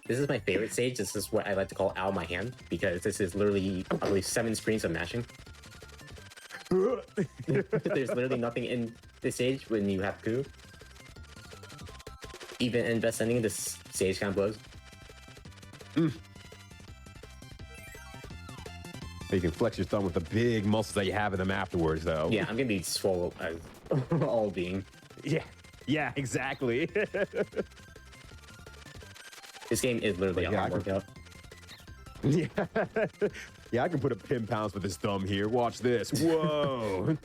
This is my favorite stage. This is what I like to call Ow My Hand because this is literally, I believe, 7 screens of mashing. There's literally nothing in this stage when you have Goo. Even in Best Ending, this stage kind of blows. You can flex your thumb with the big muscles that you have in them afterwards, though. Yeah, I'm gonna be swole as all being. Yeah, exactly. This game is literally a Yeah, hard workout. Yeah, I can put up 10 pounds with this thumb here. Watch this. Whoa.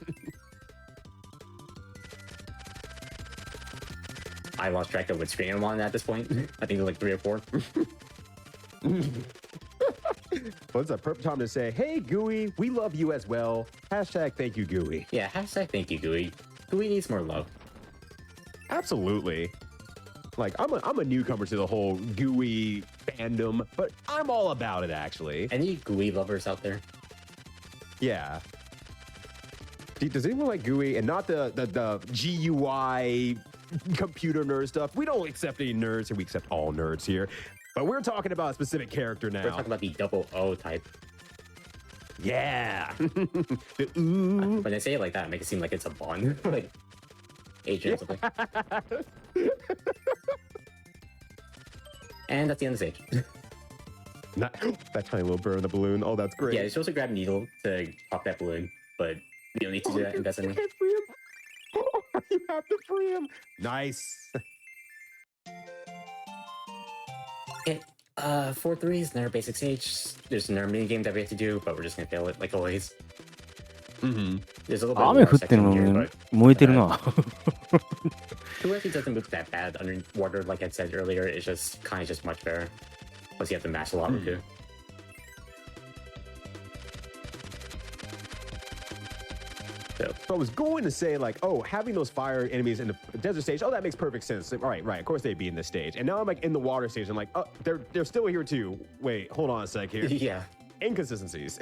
I lost track of what screen I'm on at this point. I think there's like 3 or 4. Well, it's a perfect time to say, hey, Gooey, we love you as well. Hashtag thank you, Gooey. Yeah, hashtag thank you, Gooey. Gooey needs more love. Absolutely. Like, I'm a newcomer to the whole Gooey fandom, but I'm all about it, actually. Any Gooey lovers out there? Yeah. Does anyone like Gooey? And not the GUI computer nerd stuff. We don't accept any nerds, and we accept all nerds here. But we're talking about a specific character now. We're talking about the double O type. Yeah. The ooh. When they say it like that, it makes it seem like it's a Bond. Like, agent or something. And that's the end of the stage. That tiny little bird in the balloon. Oh, that's great. Yeah, you're supposed to grab a needle to pop that balloon, but you don't need to do that indefinitely. You can't free him. Oh, you have to free him. Nice. Okay, 4-3 is another basic stage. There's another mini game that we have to do, but we're just gonna fail it like always. Mm-hmm. There's a little bit of 雨 water 降ってる section の here, に but 燃えてるな。 the way it doesn't move that bad underwater, like I said earlier. It's just kind of just much better. Plus, you have to mash a lot too. So I was going to say, like, oh, having those fire enemies in the desert stage, oh, that makes perfect sense. Right. Of course they'd be in this stage. And now I'm like in the water stage. I'm like, oh, they're still here too. Wait, hold on a sec here. yeah, Inconsistencies.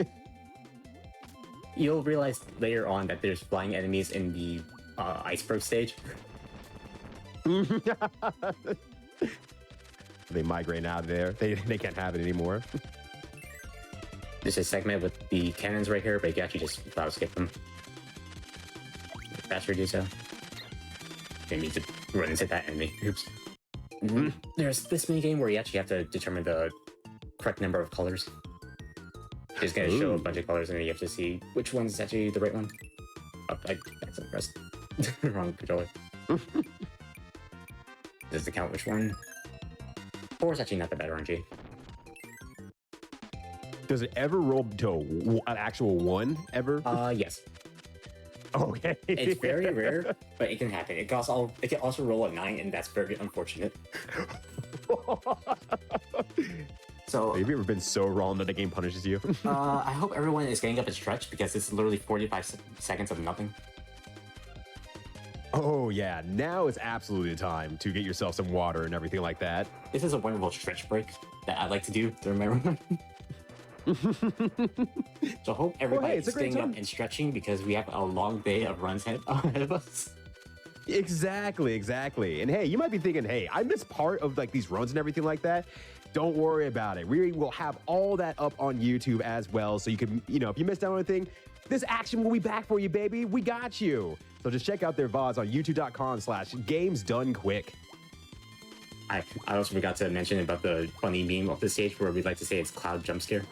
you'll realize later on that there's flying enemies in the iceberg stage. They migrate out of there. They can't have it anymore. There's a segment with the cannons right here, but you can actually just flat skip them. Faster do so. They need to run into that enemy. Oops. There's this mini game where you actually have to determine the correct number of colors. It's going to show a bunch of colors, and then you have to see which one's actually the right one. Oh, I accidentally pressed wrong controller. Does it count which one? 4 is actually not that bad RNG. Does it ever roll to an actual 1 ever? Yes. Okay. It's very rare, but it can happen. It can also roll a 9, and that's very unfortunate. So, have you ever been so wrong that the game punishes you? I hope everyone is getting up a stretch because it's literally 45 seconds of nothing. Oh yeah, now is absolutely the time to get yourself some water and everything like that. This is a wonderful stretch break that I like to do during my run. So I hope everybody is staying up and stretching because we have a long day of runs ahead of us. Exactly. And hey, you might be thinking, hey, I missed part of like these runs and everything like that. Don't worry about it. We will have all that up on YouTube as well. So you can, if you missed out on anything, this action will be back for you, baby. We got you. So just check out their VODs on youtube.com/gamesdonequick. I also forgot to mention about the funny meme of the stage where we'd like to say it's cloud jump scare.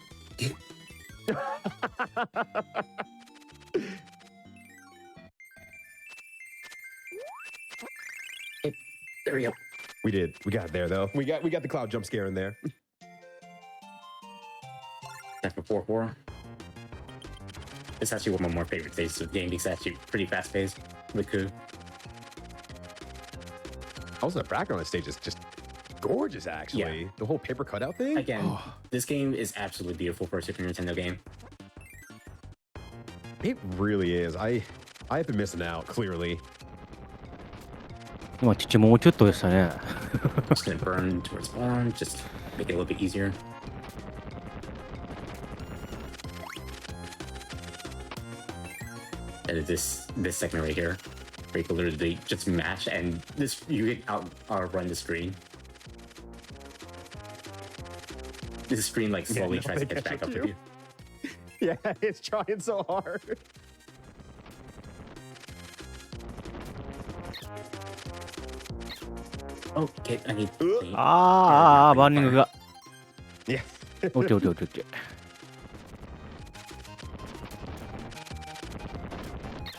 There we go. We did. We got it there though. We got the cloud jump scare in there. That's for 4-4. It's actually one of my more favorite stages of the game because it's actually pretty fast paced with Coup. Also, the background on the stage is just gorgeous, actually. Yeah. The whole paper cutout thing. Again, this game is absolutely beautiful for a Super Nintendo game. It really is. I have been missing out, clearly. 今ちっちゃいもうちょっとでしたね。 Just gonna burn towards bottom, just make it a little bit easier. And this segment right here, where you can literally just mash and you can outrun the screen. This screen like slowly tries to catch back up with you. Yeah, it's trying so hard. Oh, okay, I need. ああ、バーニングが。いや。オッケーオッケーオッケーオッケー。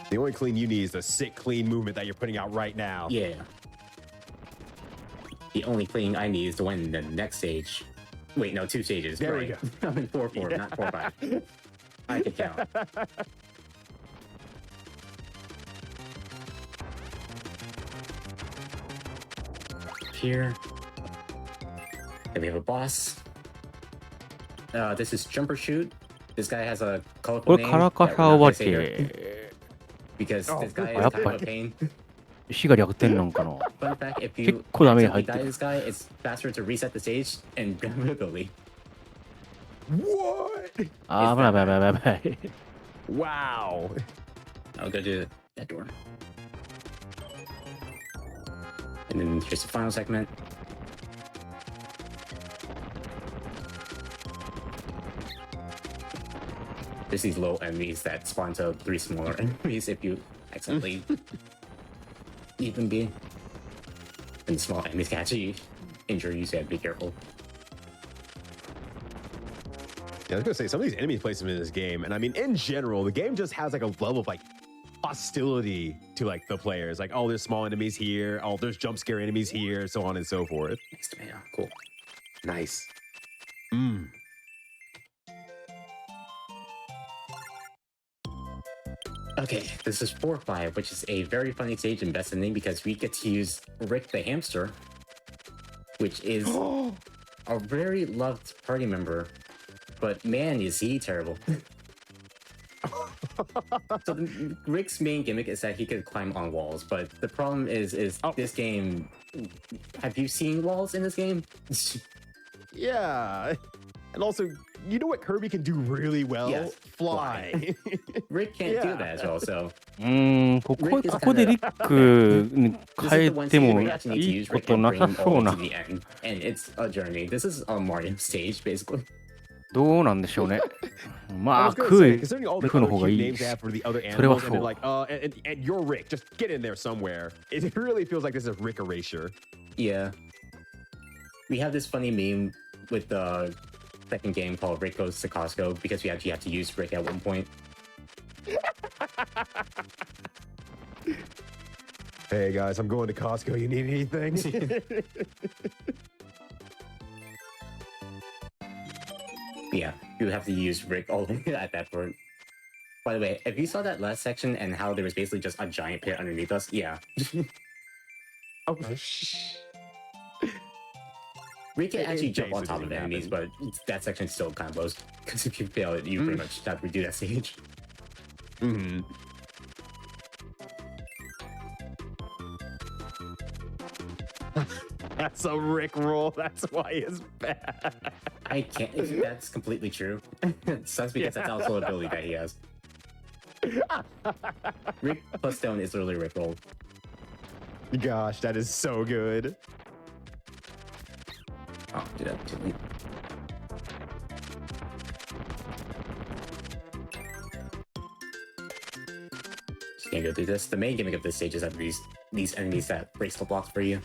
The only clean you need is the sick clean movement that you're putting out right now. Yeah. The only thing I need is to win the next stage. Wait, no, 2 stages. There right. we go. I'm in 4-4, Yeah. not 4-5. I can count. here. Then we have a boss. This is Jumper Shoot. This guy has a こ colorful れ name カラカ that サ we're お not 化 gonna say here け。 because this guy や is っ kind ぱ of a pain. 石が略点なんかな。 Fun fact, if 結 you 構ダメージ入 accidentally って die る。 this guy, it's faster to reset the stage and grab an ability. What? あー、危ない危ない危ない危ない。 Wow. I'll go to that door. And then here's the final segment. There's these low enemies that spawn to 3 smaller enemies if you accidentally leave them be. And small enemies can actually injure you, so you have to be careful. Yeah, I was gonna say some of these enemy placement in this game, and I mean in general, the game just has like a level of like hostility to like the players. Like, oh, there's small enemies here, oh, there's jump scare enemies here, so on and so forth. Nice tomato. Cool. Nice. Mmm. Okay, this is 4-5, which is a very funny stage in Best Ending because we get to use Rick the hamster, which is a very loved party member, but man, is he terrible. So Rick's main gimmick is that he could climb on walls, but the problem is this game. Have you seen walls in this game? Yeah. And also, you know what Kirby can do really well? Yes, Fly. Rick can't do Yeah. that as well, so こ Rick is こでリックに this 変 is え the one て stage も where you actually need to いい use こ Rick と and な bring さ him そう all な。 to the end, and it's a journey. This is a Mario stage, basically. どうなんでしょうね。 I まあ、 was gonna ク say, ー considering all the クの other 方が cute いい names し they have for the other それは animals, そ and う。 they're like, and you're Rick, just get in there somewhere. It really feels like this is a Rick erasure. Yeah. We have this funny meme with the second game called Rick Goes to Costco because we actually have to use Rick at one point. Hey guys, I'm going to Costco. You need anything? Yeah, you have to use Rick all at that point. By the way, if you saw that last section and how there was basically just a giant pit underneath us, yeah. Oh, Rick can It actually jump on basically top of didn't enemies, happen. but that section still kind of blows. Because if you fail it, you pretty much have to redo that stage. Mhm. That's a Rick roll. That's why it's bad. I can't. That's completely true. It sucks because that's also an ability that he has. Rick plus stone is literally Rick roll. Gosh, that is so good. Oh, did that too late. Just gonna go through this. The main gimmick of this stage is that these enemies that breaks the blocks for you.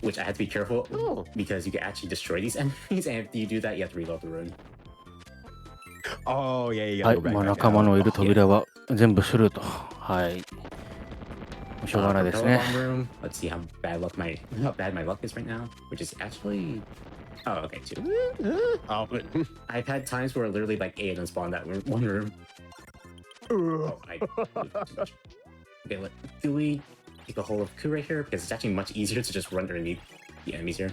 Which I have to be careful because you can actually destroy these enemies, and if you do that, you have to reload the rune. Oh, yeah, you は gotta い、 go back, まあ back 仲間 out. のいる扉は全部スルーと。はい。しょうがないですね。 Room. Let's see how bad my luck is right now, which is actually. Oh, okay, 2. Oh, I've had times where literally like 8 of them spawn that one room. Oh, okay, do we take a hold of Ku right here? Because it's actually much easier to just run underneath the enemies here.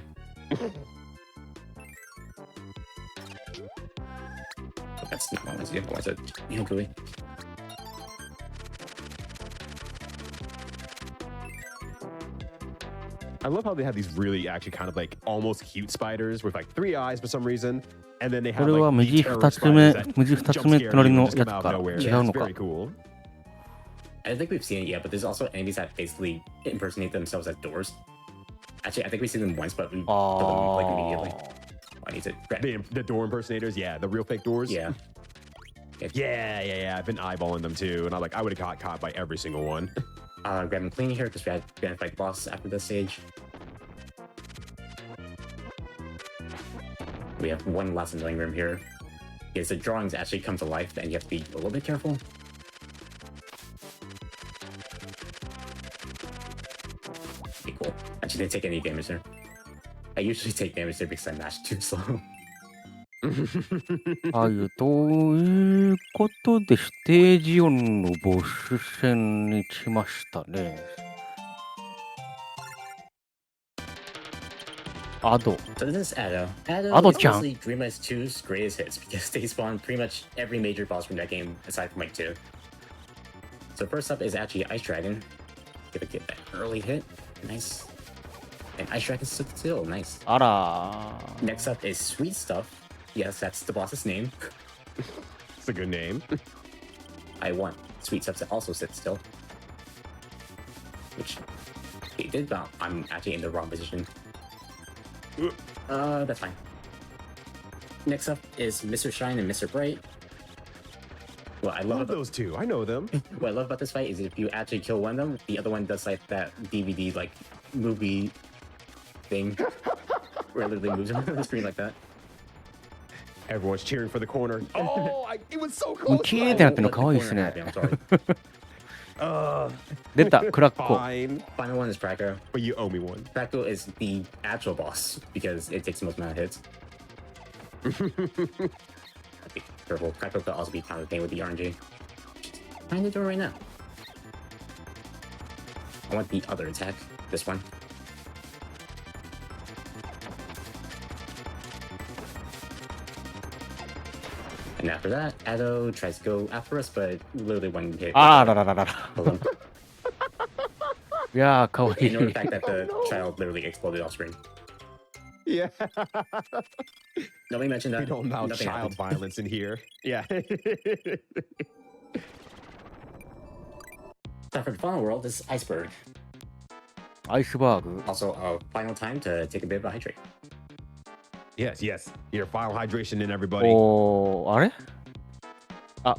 That's not what I wanted to do. I wanted to, Kui. I love how they have these really actually kind of like almost cute spiders with like 3 eyes for some reason. And then they こ have れは like 右 these terror 2つ目 spiders that、右2 jump つ目 scare 隣 you の and just や come つ out か of ら nowhere. 違 Yeah, う it's のか very。cool. I think we've seen it, yeah, but there's also enemies that basically impersonate themselves as doors. Actually, I think we've seen them once, but we killed them like immediately. I need to grab. The door impersonators, yeah, the real fake doors. Yeah. Yeah. I've been eyeballing them too, and I would have got caught by every single one. Grab and clean here because we had gonna fight boss after this stage. We have one last annoying room here. Because the drawings actually come to life, and you have to be a little bit careful. Okay, cool. Actually, didn't take any damage there. I usually take damage there because I mash too slow. はい、ということで、ステージ4のボス戦に来ましたね。アド。 So this is Ado. Ado is Ado-chan. mostly Dreamers 2's greatest hits because they spawn pretty much every major boss from that game aside from like 2. So first up is actually Ice Dragon. Gonna get that early hit. Nice. And Ice Dragon stood still. Nice. あら。 Next up is Sweet Stuff. Yes, that's the boss's name. It's a good name. I want Sweet Stuff to also sit still. Which he did, but I'm actually in the wrong position. That's fine. Next up is Mr. Shine and Mr. Bright. What I I love love about those two. I know them. what I love about this fight is if you actually kill one of them, the other one does like that DVD like movie thing where it literally moves around the screen like that. Everyone's cheering for the corner. Oh, it was so close. キーってなってるの可愛いですね。 I'm sorry. 出た、クラッコ。 Fine, Final one is Praco. but you owe me one. Praco is the actual boss because it takes the most amount of hits. Be careful. Praco could also be pounded pain with the RNG. Trying to do it right now. I want the other attack. This one. And after that, Ado tries to go after us, but literally one hit. あららららら。 killed him. いやー、かわいい。 Ignore the fact that the child literally exploded off screen. Yeah. Nobody mentioned that. We don't allow Nothing child happened. violence in here. Yeah. Time for the final world is Iceberg. アイスバーグ。 Also, final time to take a bit of a hydrate. Yes, yes. Your final hydration in everybody. おー、あれあ。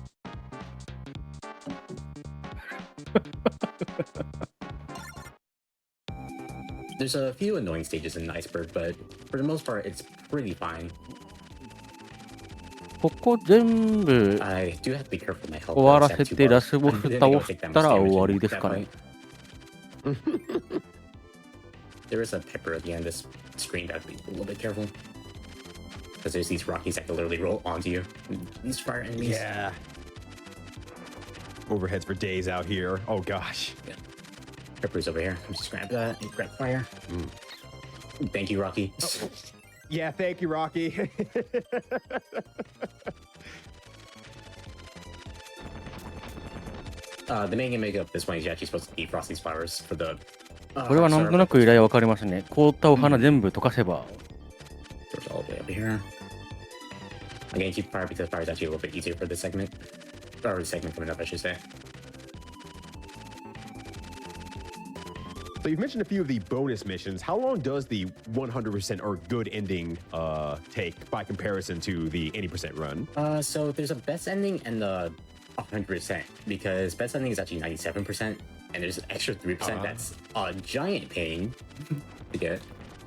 There's a few annoying stages in Iceberg, but for the most part, it's pretty fine. ここ全部 I do have to be careful with my health. 終わら I せ just have て two ラ buffs. スボ I ス didn't 倒 think I would し take that た much ら damage 終わ in りです that かね fight.。There is a pepper at the end of this screen that be a little bit careful. Because there's these Rockies that can literally roll onto you. These fire enemies. Yeah. Overheads for days out here. Oh gosh. Pepper's over here. I'm just grab that and grab fire. Thank you, Rocky. Yeah, thank you, Rocky. The main gimmick of this one is you're actually supposed to eat Frosty's flowers for the. これはなんとなく依頼わかりますね。凍ったお花全部溶かせば。 Goes all the way over here. I'm gonna keep fire because fire is actually a little bit easier for this segment. Or the segment coming up, I should say. So you've mentioned a few of the bonus missions. How long does the 100% or good ending take by comparison to the 80% run? So there's a best ending and the 100% because best ending is actually 97%, and there's an extra 3% that's a giant pain to get.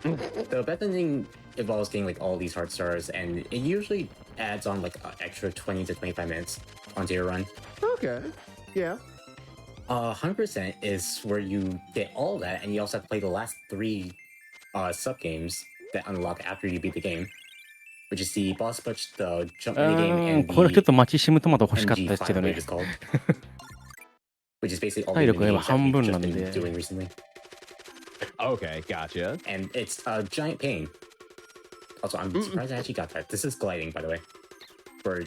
The best ending involves getting like all these heart stars, and it usually adds on like an extra 20 to 25 minutes onto your run. Okay. Yeah. 100% is where you get all that, and you also have to play the last 3 sub games that unlock after you beat the game, which is the boss push, the jump mini game, and これちょっ the とマチシムトマト欲しかったですけ MG5 ど wave ね is。called, which is basically all 体 the 力が mini 今 games that 半 we've 分 just なん been で。 doing recently, Okay, gotcha. and it's a giant pain. Also, I'm surprised I actually got that. This is gliding, by the way, where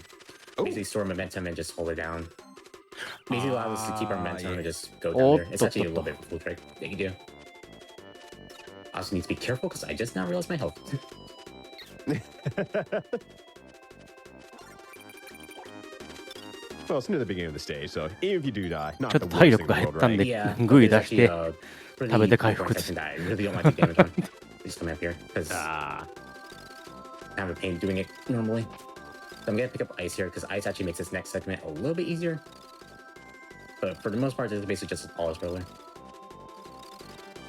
basically store momentum and just hold it down. Basically allows us to keep our momentum and just go down there. It's actually a little bit of a cool trick that you do. I also need to be careful because I just now realized my health. Well, it's near the beginning of the stage, so even if you do die, not ちょっ the と worst 体 thing 力 in が the 減っ world, たん right? で Yeah, グイ there's 出し actually て a pretty 食べて回 cool 復 section that I really don't want to take damage on. Just come up here because I have a pain doing it normally. So I'm gonna pick up ice here because ice actually makes this next segment a little bit easier. But for the most part, it's basically just a polish roller.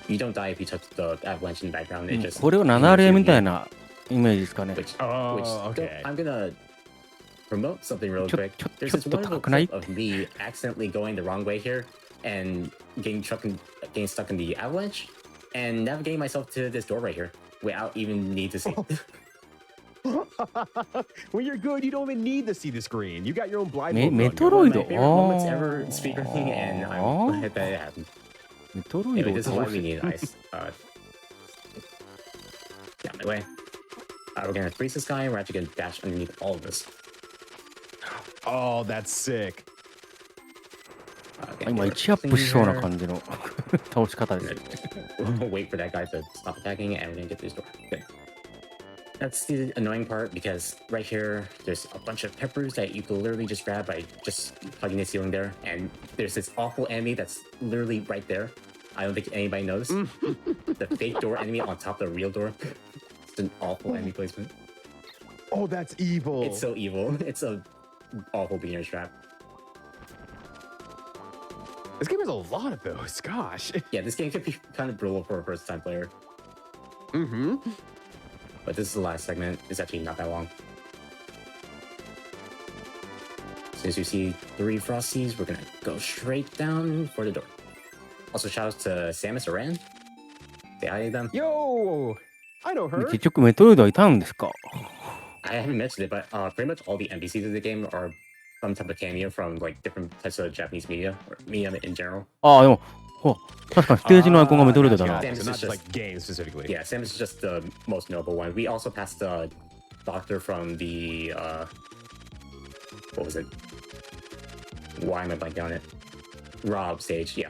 You don't die if you touch the avalanche in the background. It just これは7例みたいなイメージですかね。 which Oh, okay. I'm gonna promote something real ちょ quick. ちょ There's ちょっ this と wonderful 高くない clip of me accidentally going the wrong way here and getting stuck in the avalanche and navigating myself to this door right here without even need to see. When you're good, you don't even need to see the screen. You got your own メ blindfold. メ on ト you. ロイ My ド favorite moments ever speedrunning, and I'm glad that it happened. メトロイド Anyway, を this is why 倒 we せ。 need ice. Yeah, my way. We're gonna freeze this guy, and we're actually gonna dash underneath all of this. Oh, that's sick. 今1アップしそうな感じの倒し方です。We'll wait for that guy to stop attacking, and we're gonna get through this door. Good. That's the annoying part because right here, there's a bunch of peppers that you can literally just grab by just plugging the ceiling there. And there's this awful enemy that's literally right there. I don't think anybody knows. The fake door enemy on top of the real door. It's an awful enemy placement. Oh, that's evil. It's so evil. It's a awful beginner's trap. This game has a lot of those. Gosh. Yeah, this game could be kind of brutal for a first-time player. Mm-hmm. But this is the last segment. It's actually not that long. As soon as you see 3 Frosties, we're gonna go straight down for the door. Also, shout out to Samus Aran. Say hi to them. Yo, I know her. 結局メトロイドはいたんですか？ I haven't mentioned it, but pretty much all the NPCs of the game are some type of cameo from like different types of Japanese media or media in general. ああ、でも、確かにステージのアイコンがメトロイドだな。 So not just like games specifically. Yeah, Samus is just the most notable one. We also passed the doctor from the what was it? Why am I blanking on it? Rob stage, yeah.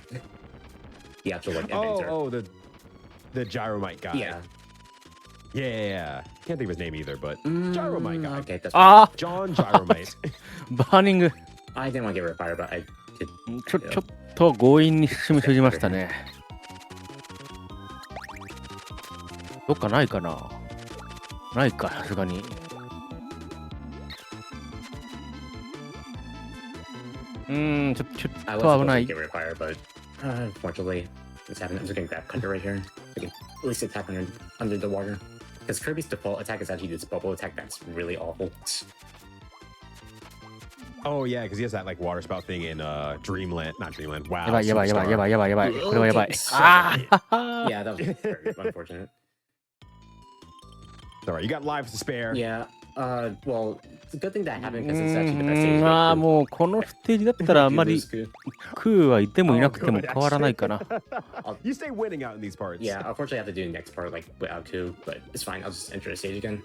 The actual like inventor. Oh, the Gyromite guy. Yeah. Yeah. Can't think of his name either, but Gyromite guy. Okay, that's ああ John Gyromite. バーニング。 I didn't want to get rid of fire, but I did. ちょっと強引に進みすぎましたね。どっかないかな？ないか、さすがに。ちょっ I was と supposed 危な to い get。rid of fire, but unfortunately, it's happening. I'm just gonna grab Cutter right here. I can at least attack under the water. Because Kirby's default attack is actually this bubble attack that's really awful. Oh yeah, because he has that like water spout thing in Dreamland. Not Dreamland. Wow. やばい。これはやばい。 So あ yeah, that was very unfortunate. Alright, you got lives to spare. Yeah, well, it's a good thing that happened because it's actually the best stage. あ、もうこのステージだったらあんまり Good. クーはいてもいなくても変わらないかな。 You stay winning out in these parts. Yeah, unfortunately, I have to do the next part like without Ku, but it's fine. I'll just enter the stage again.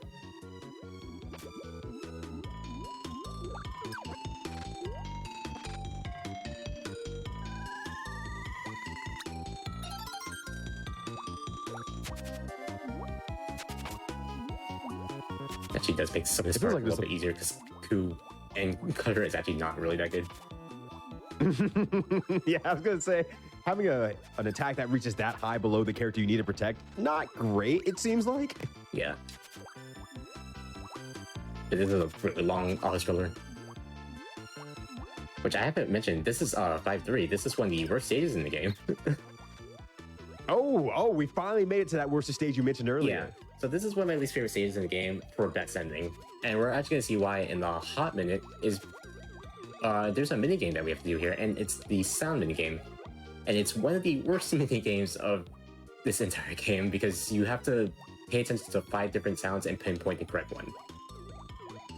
Actually does make some of this part like a little bit easier because Ku and Cutter is actually not really that good. Yeah, I was gonna say having an attack that reaches that high below the character you need to protect, not great. It seems like. Yeah. But this is a really long auto scroller. Which I haven't mentioned. This is 5-3. This is one of the worst stages in the game. Oh, we finally made it to that worst stage you mentioned Yeah. earlier. So this is one of my least favorite stages in the game for best ending. And we're actually gonna see why in the hot minute is there's a mini game that we have to do here, and it's the sound mini game. And it's one of the worst mini games of this entire game because you have to pay attention to 5 different sounds and pinpoint the correct one.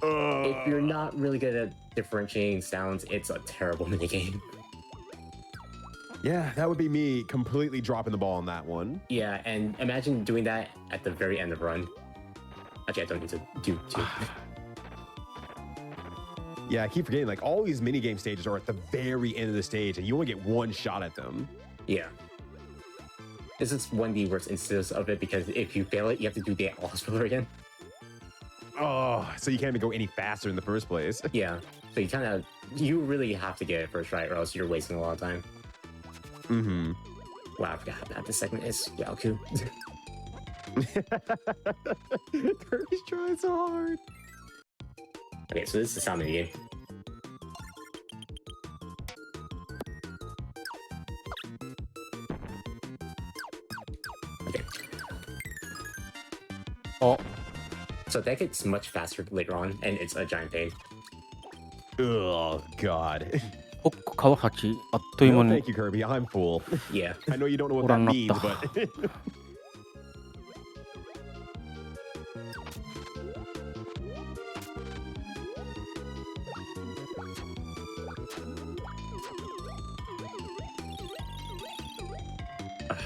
If you're not really good at differentiating sounds, it's a terrible mini game. Yeah, that would be me completely dropping the ball on that one. Yeah, and imagine doing that at the very end of run. Actually, I don't need to do 2. Yeah, I keep forgetting, like, all these minigame stages are at the very end of the stage, and you only get one shot at them. Yeah. This is one of the worst instances of it because if you fail it, you have to do the all again. Oh, so you can't even go any faster in the first place. Yeah. So you really have to get it first right or else you're wasting a lot of time. Mm-hmm. Wow, I forgot how bad this segment is. Yalku. Kirby's trying so hard. Okay, so this is the sound of the game. Okay. Oh. So that gets much faster later on, and it's a giant pain. Oh, God. おっ川八あっという間 No, に thank you, Kirby. I'm full. Yeah. I know you don't know what that means, but...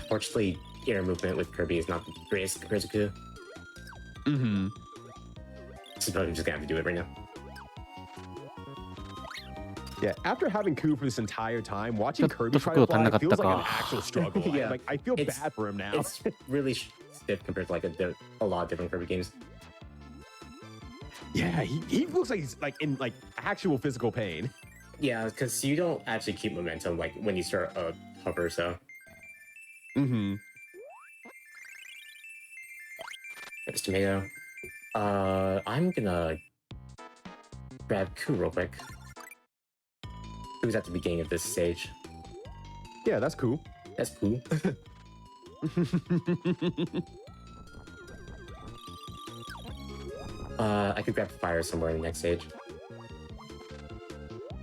Fortunately, air movement with Kirby is not the greatest compared to Ku. Mm-hmm. So I'm just gonna have to do it right now. Yeah, after having Coup for this entire time, watching Kirby try速度 to 足んな fly かった feels like an か。 actual struggle. Yeah. Like I feel It's- bad for him now. It's really stiff compared to like a lot of different Kirby games. Yeah, he looks like he's like in like actual physical pain. Yeah, because you don't actually keep momentum like when you start a hover. So Mm-hmm. there's tomato. I'm gonna grab Coup real quick. Who's at the beginning of this stage? Yeah, that's cool. That's cool. I could grab fire somewhere in the next stage.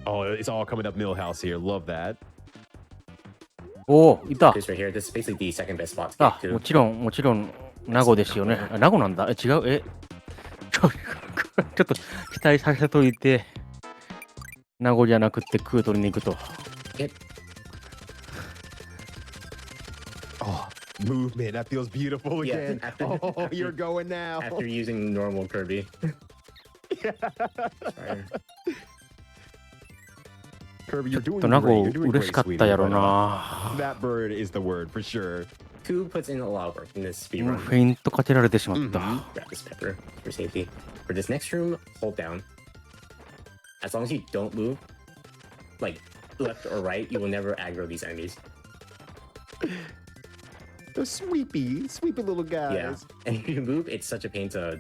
Oh, it's all coming up Millhouse here. Love that. おお、いた。 This right here. This is basically the second best spot to あ、 get も Coup. ちろん、もちろん、名護ですよね。あ、名護なんだ。違う、ちょっと期待させといて、名護じゃなくて空取りに行くと。Oh, movement. That feels beautiful Yeah, again. after- Oh, after- you're going now. After using normal Kirby. Fire. Kirby, you're ちょ doing っと名 great. 護 You're doing 嬉し great, かった sweetie. やろ But, な。 that bird is the word for sure. Coup puts in a lot of work in this speed フ run. ェイントかけられてしまった。 Mhm. Grab this pepper for safety. For this next room, hold down. As long as you don't move, like left or right, you will never aggro these enemies. The sweepy little guys. Yeah. And if you move, it's such a pain to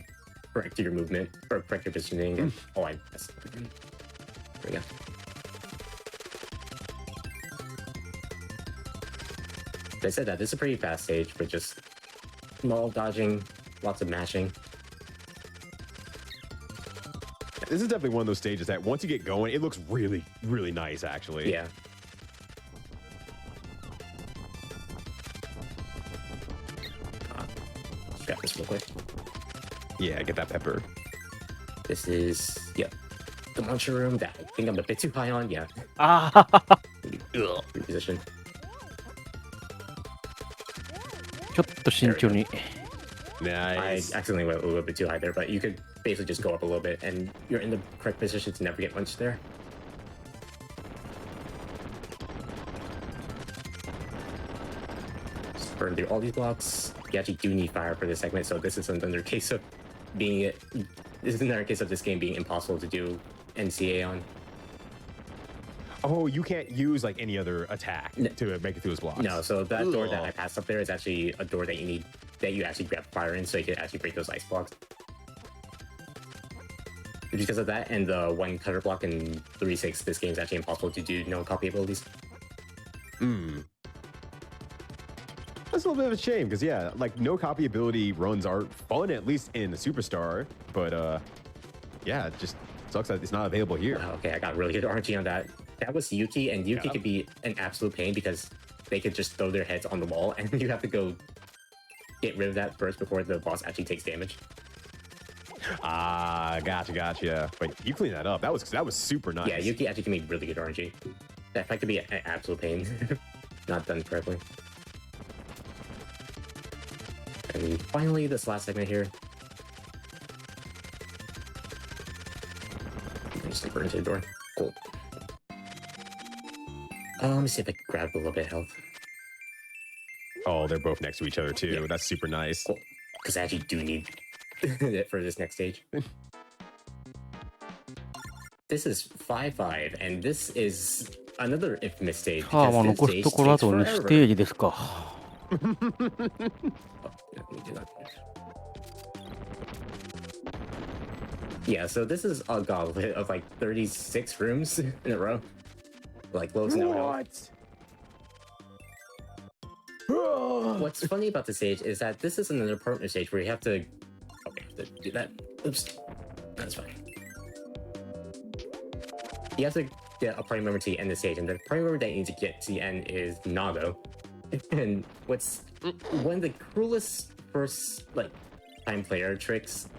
correct your movement or correct your positioning. And, oh, I messed up again. There we go. I said that this is a pretty fast stage, but just small dodging, lots of mashing. This is definitely one of those stages that once you get going, it looks really, really nice, actually. Yeah. Let's grab this real quick. Yeah, get that pepper. This is, yep, the launcher room that I think I'm a bit too high on. Yeah. ああ、 Reposition. ちょっと慎重に。 I Nice. accidentally went a little bit too high there, but you could basically just go up a little bit and you're in the correct position to never get punched there. Just burn through all these blocks. You actually do need fire for this segment, so this is another case of being this is another case of this game being impossible to do NCA on. Oh, you can't use like any other attack to make it through his blocks. No, so that door that Ugh. I passed up there is actually a door that you actually grab fire in, so you can actually break those ice blocks. Because of that and the one cutter block in 3-6, this game is actually impossible to do no copy abilities. Hmm. That's a little bit of a shame because yeah, like no copy ability runs are fun at least in the Superstar, but yeah, it just sucks that it's not available here. Okay, I got really good RNG on that. That was Yuki, and Yuki Yeah. could be an absolute pain because they could just throw their heads on the wall, and you have to go get rid of that first before the boss actually takes damage. Ah, gotcha. But you cleaned that up. That was super nice. Yeah, Yuki actually can make really good RNG. That fight could be an absolute pain. Not done correctly. And finally, this last segment here. Just like burn into the door. Cool. Let me see if I can grab a little bit of health. Oh, they're both next to each other too. Yeah. That's super nice. Cool. Because I actually do need it for this next stage. This is 5-5, and this is another infamous stage. さあ、まあ because 残 this す stage ところあ takes と2 forever. ステージですか。 Oh, let me do that. Yeah, so this is a gauntlet of like 36 rooms in a row. Like lows no health. What? What's funny about this stage is that this is another partner stage where you have to. Okay, have to do that. Oops. That's fine. You have to get a party member to the end of the stage, and the party member that you need to get to the end is Nago. And what's one of the cruelest first like time player tricks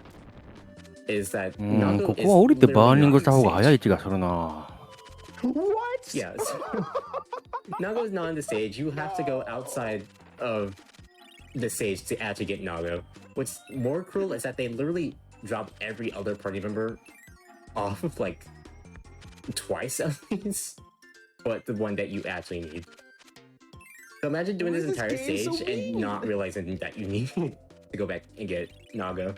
is that うん、 Nago こ is こは降りてバーニン literally グ not した方が on 早い stage. 気がするな。 What? Yes. Nago's not on the stage. You have to go outside of the stage to actually get Nago. What's more cruel is that they literally drop every other party member off of like twice at least, but the one that you actually need. So imagine doing this entire stage and not realizing that you need to go back and get Nago.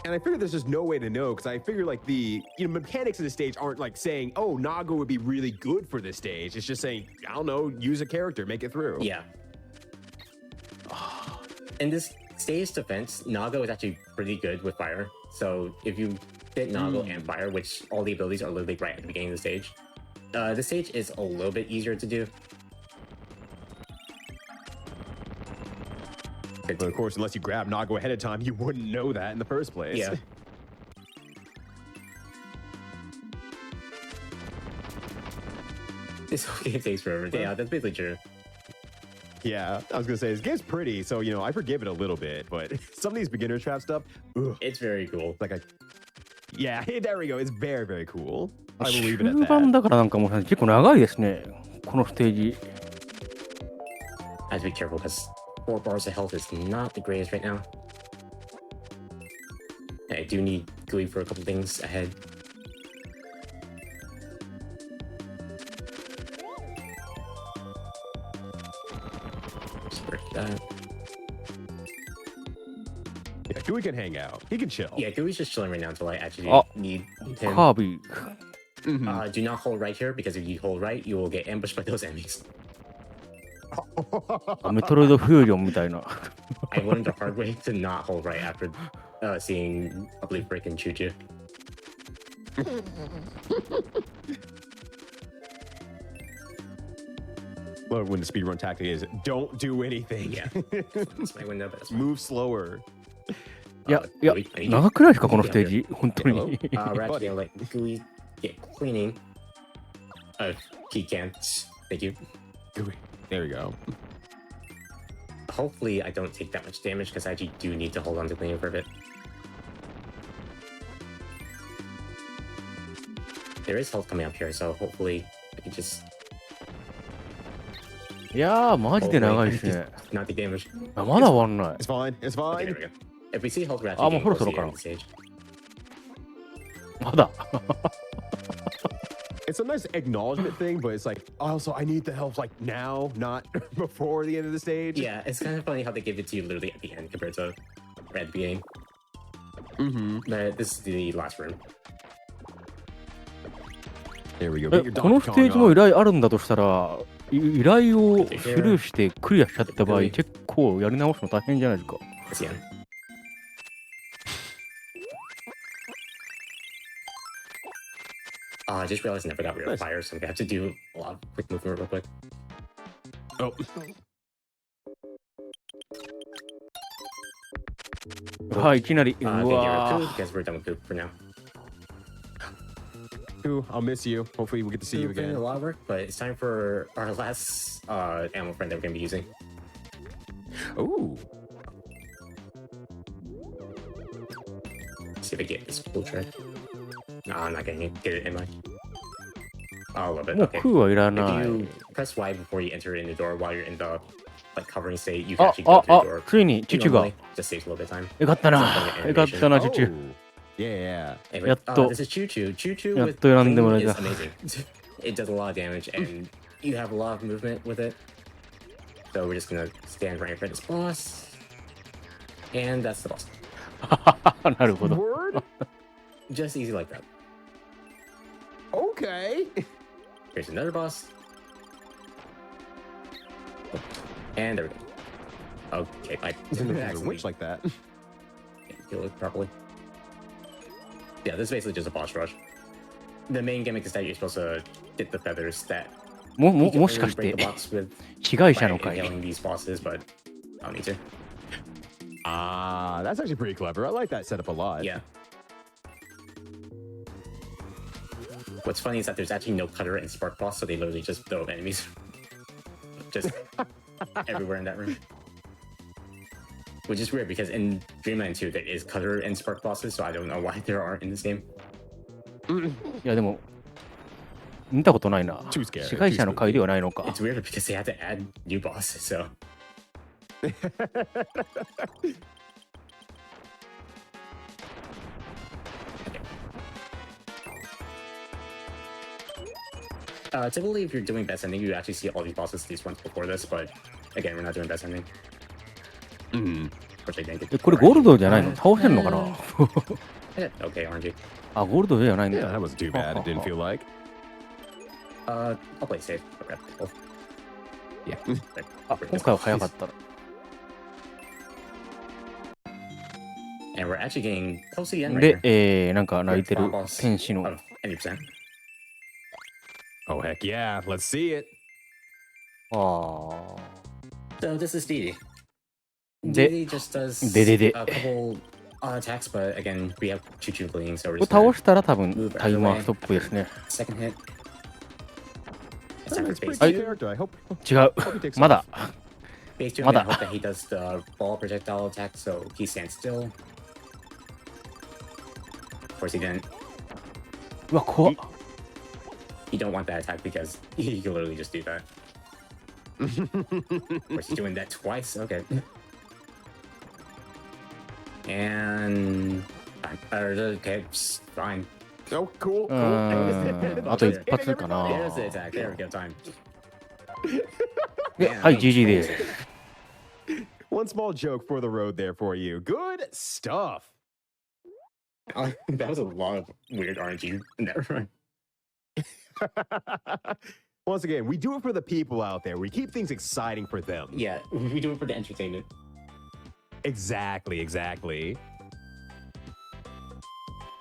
And I figured there's just no way to know because I figure like the mechanics of the stage aren't like saying, oh, Nago would be really good for this stage. It's just saying, I don't know, use a character, make it through. Yeah. In this stage defense, Nago is actually pretty good with fire. So if you hit Nago and fire, which all the abilities are literally right at the beginning of the stage is a little bit easier to do. But of course, unless you grab Nago ahead of time, you wouldn't know that in the first place. Yeah. This whole game takes forever. Yeah, that's basically true. Yeah, I was gonna say this game's pretty, so I forgive it a little bit, but some of these beginner trap stuff, it's very cool. Yeah, there we go. It's very, very cool. I will leave it at 終盤 that. だからなんかもう結構長いですね。このステージ。I have to be careful because 4 bars of health is not the greatest right now. I do need GUI for a couple things ahead. Just break that. Yeah, Gooey can hang out. He can chill. Yeah, GUI's just chilling right now until I actually Oh. need him. カービィ。 Do not hold right here because if you hold right, you will get ambushed by those enemies. メトロイドフューリオンみたいな。I learned the hard way to not hold right after seeing I believe Brick and Choo Choo. Well, when the speedrun tactic is, don't do anything. Yeah. That's my window, but that's fine. Move slower. いや、いや、 GUI, I need 長くないですか、このステージ。本当に。 we're actually gonna let GUI get cleaning. He can't. Thank you. Gooey. There we go. Hopefully, I don't take that much damage because I actually do need to hold on to cleaning for a bit. There is health coming up here, so hopefully I can just いやー、マジで長いですね。 not take damage. あまだ終わんない。 It's fine. It's Okay, there fine. we go. If we see health, we're actually あ、もう getting そろ close そ to ろ the か end な of the stage. まだ。 It's a nice acknowledgement thing, but it's like, also, I need the help like now, not before the end of the stage. Yeah, it's kind of funny how they give it to you literally at the end compared to right at the beginning. But this is the last room. There we go. え Get your この Donkey ステー Kong ジも on. 依頼あるんだとしたら、依頼をスルーしてクリアしちゃった場合、結構やり直すの大変じゃないですか。 That's the end. I just realized I forgot we were on Nice. fire, so we have to do a lot of quick movement real quick. Oh, はい、いきなり。う Thank you, わ Roku, because we're done with Coop for now. Ooh, I'll miss you. Hopefully, we'll get to see you We've been doing a again. lot of work, but it's time for our last animal friend that we're going to be using. Ooh. See if I get this cool trick. No, I'm not going to get it in my... Oh, a little bit. もう Okay. 空はいら If ない。 you press Y before you enter in the door while you're in the like covering state, you can あ actually、go あ、 through あ the door.、ついにチュチュが。 Normally, just saves a little bit of time. よかったな。よかったな、チュチュ。 Oh. Yeah. Anyway, やっと。 this is Choo Choo. Choo Choo やっ with と選んでもらえ cleaning た。 is amazing. It does a lot of damage and you have a lot of movement with it. So we're just gonna stand right in front of this boss. And that's the boss. なるほど。 Word? Just easy like that. Okay. Here's another boss. And there we go. Okay, I There's a accidentally witch like that. didn't kill it properly. Yeah, this is basically just a boss rush. The main gimmick is that you're supposed to get the feathers that も you can もしか only し break て the box with 被害者 by の会。 inhaling these bosses, but I don't need to. Ah, that's actually pretty clever. I like that setup a lot. Yeah. What's funny is that there's actually no cutter and spark boss, so they literally just throw enemies just everywhere in that room. Which is weird because in Dreamland 2 there is cutter and spark bosses, so I don't know why there aren't in this game. いやでも、見たことないな。 Too scary. 被害者の会ではないのか。 It's weird because they had to add new bosses, so Typically, if you're doing best ending, you actually see all these bosses at least once before this, but again, we're not doing best ending. Which I think これゴールドじゃないの？倒せるのかな？ Okay, RNG. あ、ゴールドじゃないん Yeah, だ。 that wasn't too bad. It didn't feel like. I'll play safe. Okay. Oh, Yeah. あ、今回は早かったな。 And we're actually getting close to the end で right、here. なんか泣いてる First boss 天使の of any percent. Oh heck yeah! Let's see it. ああ So this is DD. De- DD just does de- a couple attacks, but again, we have Choo-Choo bleeding, so we're これ just 倒 gonna したら多分タイマーストップですね。 second hit. It's Oh, time for it's a pretty space good character. I hope 違う。 he takes まだ off. Phase 2, I'm Mada. gonna hope that he does the ball projectile attack, so he stands still. Of course he didn't. うわ、怖っ。 You don't want that attack because you can literally just do that. Of course he's doing that twice, okay. And... okay, fine. Oh, cool. う cool. ーん。あと一発かな。 There's the attack, there we go, time. ではい、GG です。 One small joke for the road there for you. Good stuff. That was a lot of weird RNG in that run. Once again, we do it for the people out there. We keep things exciting for them. Yeah, we do it for the entertainment. Exactly, exactly.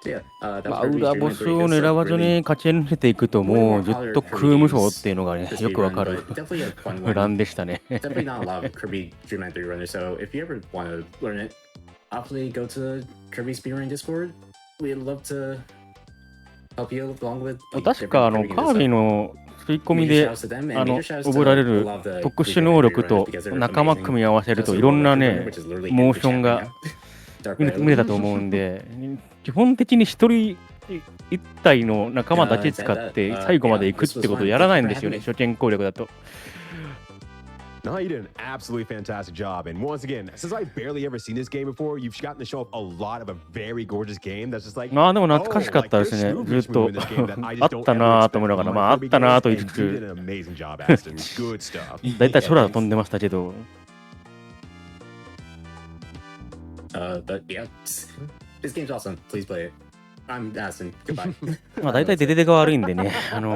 So yeah, that まあ、 was 裏ボスを狙わずに勝ち抜けていくともうずっと空無双っていうのがね、よくわかる definitely a fun one. ランでしたね。 Definitely not a lot of Kirby Dream Land 3 runners, so if you ever want to learn it, obviously go to Kirby Speedrun Discord. We'd love to help you along with 確かカービィの吸い込みで覚えられる特殊能力と仲間組み合わせるといろんなねモーションが見れたと思うんで、基本的に一人一体の仲間だけ使って最後まで行くってことをやらないんですよね、初見攻略だと。 No, you did an absolutely fantastic job. And once again, since I've barely ever seen this game before, you've gotten to show off a lot of a very gorgeous game that's just like, まあでも懐かしかったですね。ずっとあったなぁと思いながら、まああったなぁと言いつ You did つ、 an amazing job, Aston. Good stuff. だいたい空飛んでましたけど、 But yeah, this game's awesome. Please play it. I'm Aston. Goodbye. まあだいたいデデデが悪いんでね、And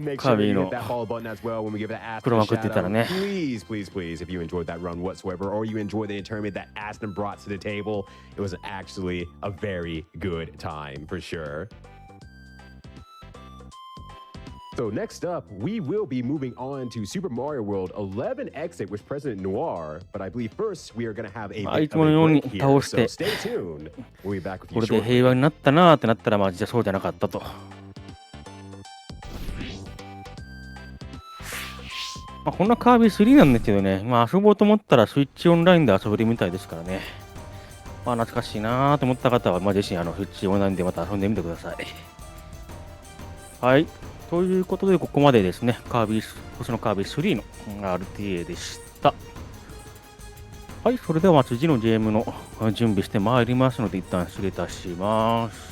make sure that you hit that follow button as well when we give that Aston 黒 a 幕って言ったら shout ね。 out. Please, please, please, if you enjoyed that run whatsoever, or you enjoyed the tournament that Aston brought to the table, it was actually a very good time for sure. So next up, we will be moving on to Super Mario World 11 Exit with President Noir. But I believe first we are going to have a あい bit つ of もの a ように break here. 倒し So て、 stay tuned. We'll be back with こ you れで shortly. 平和になったなーってなったら、まあ実はそうじゃなかったと。まあ、こんなカービィ3なんですけどね、まあ遊ぼうと思ったらスイッチオンラインで遊べるみたいですからね。まあ懐かしいなーと思った方は、まあ自身スイッチオンラインでまた遊んでみてください。はい。ということで、ここまでですね、星のカービィ3の RTA でした。はい、それでは次のゲームの準備してまいりますので、一旦失礼いたします。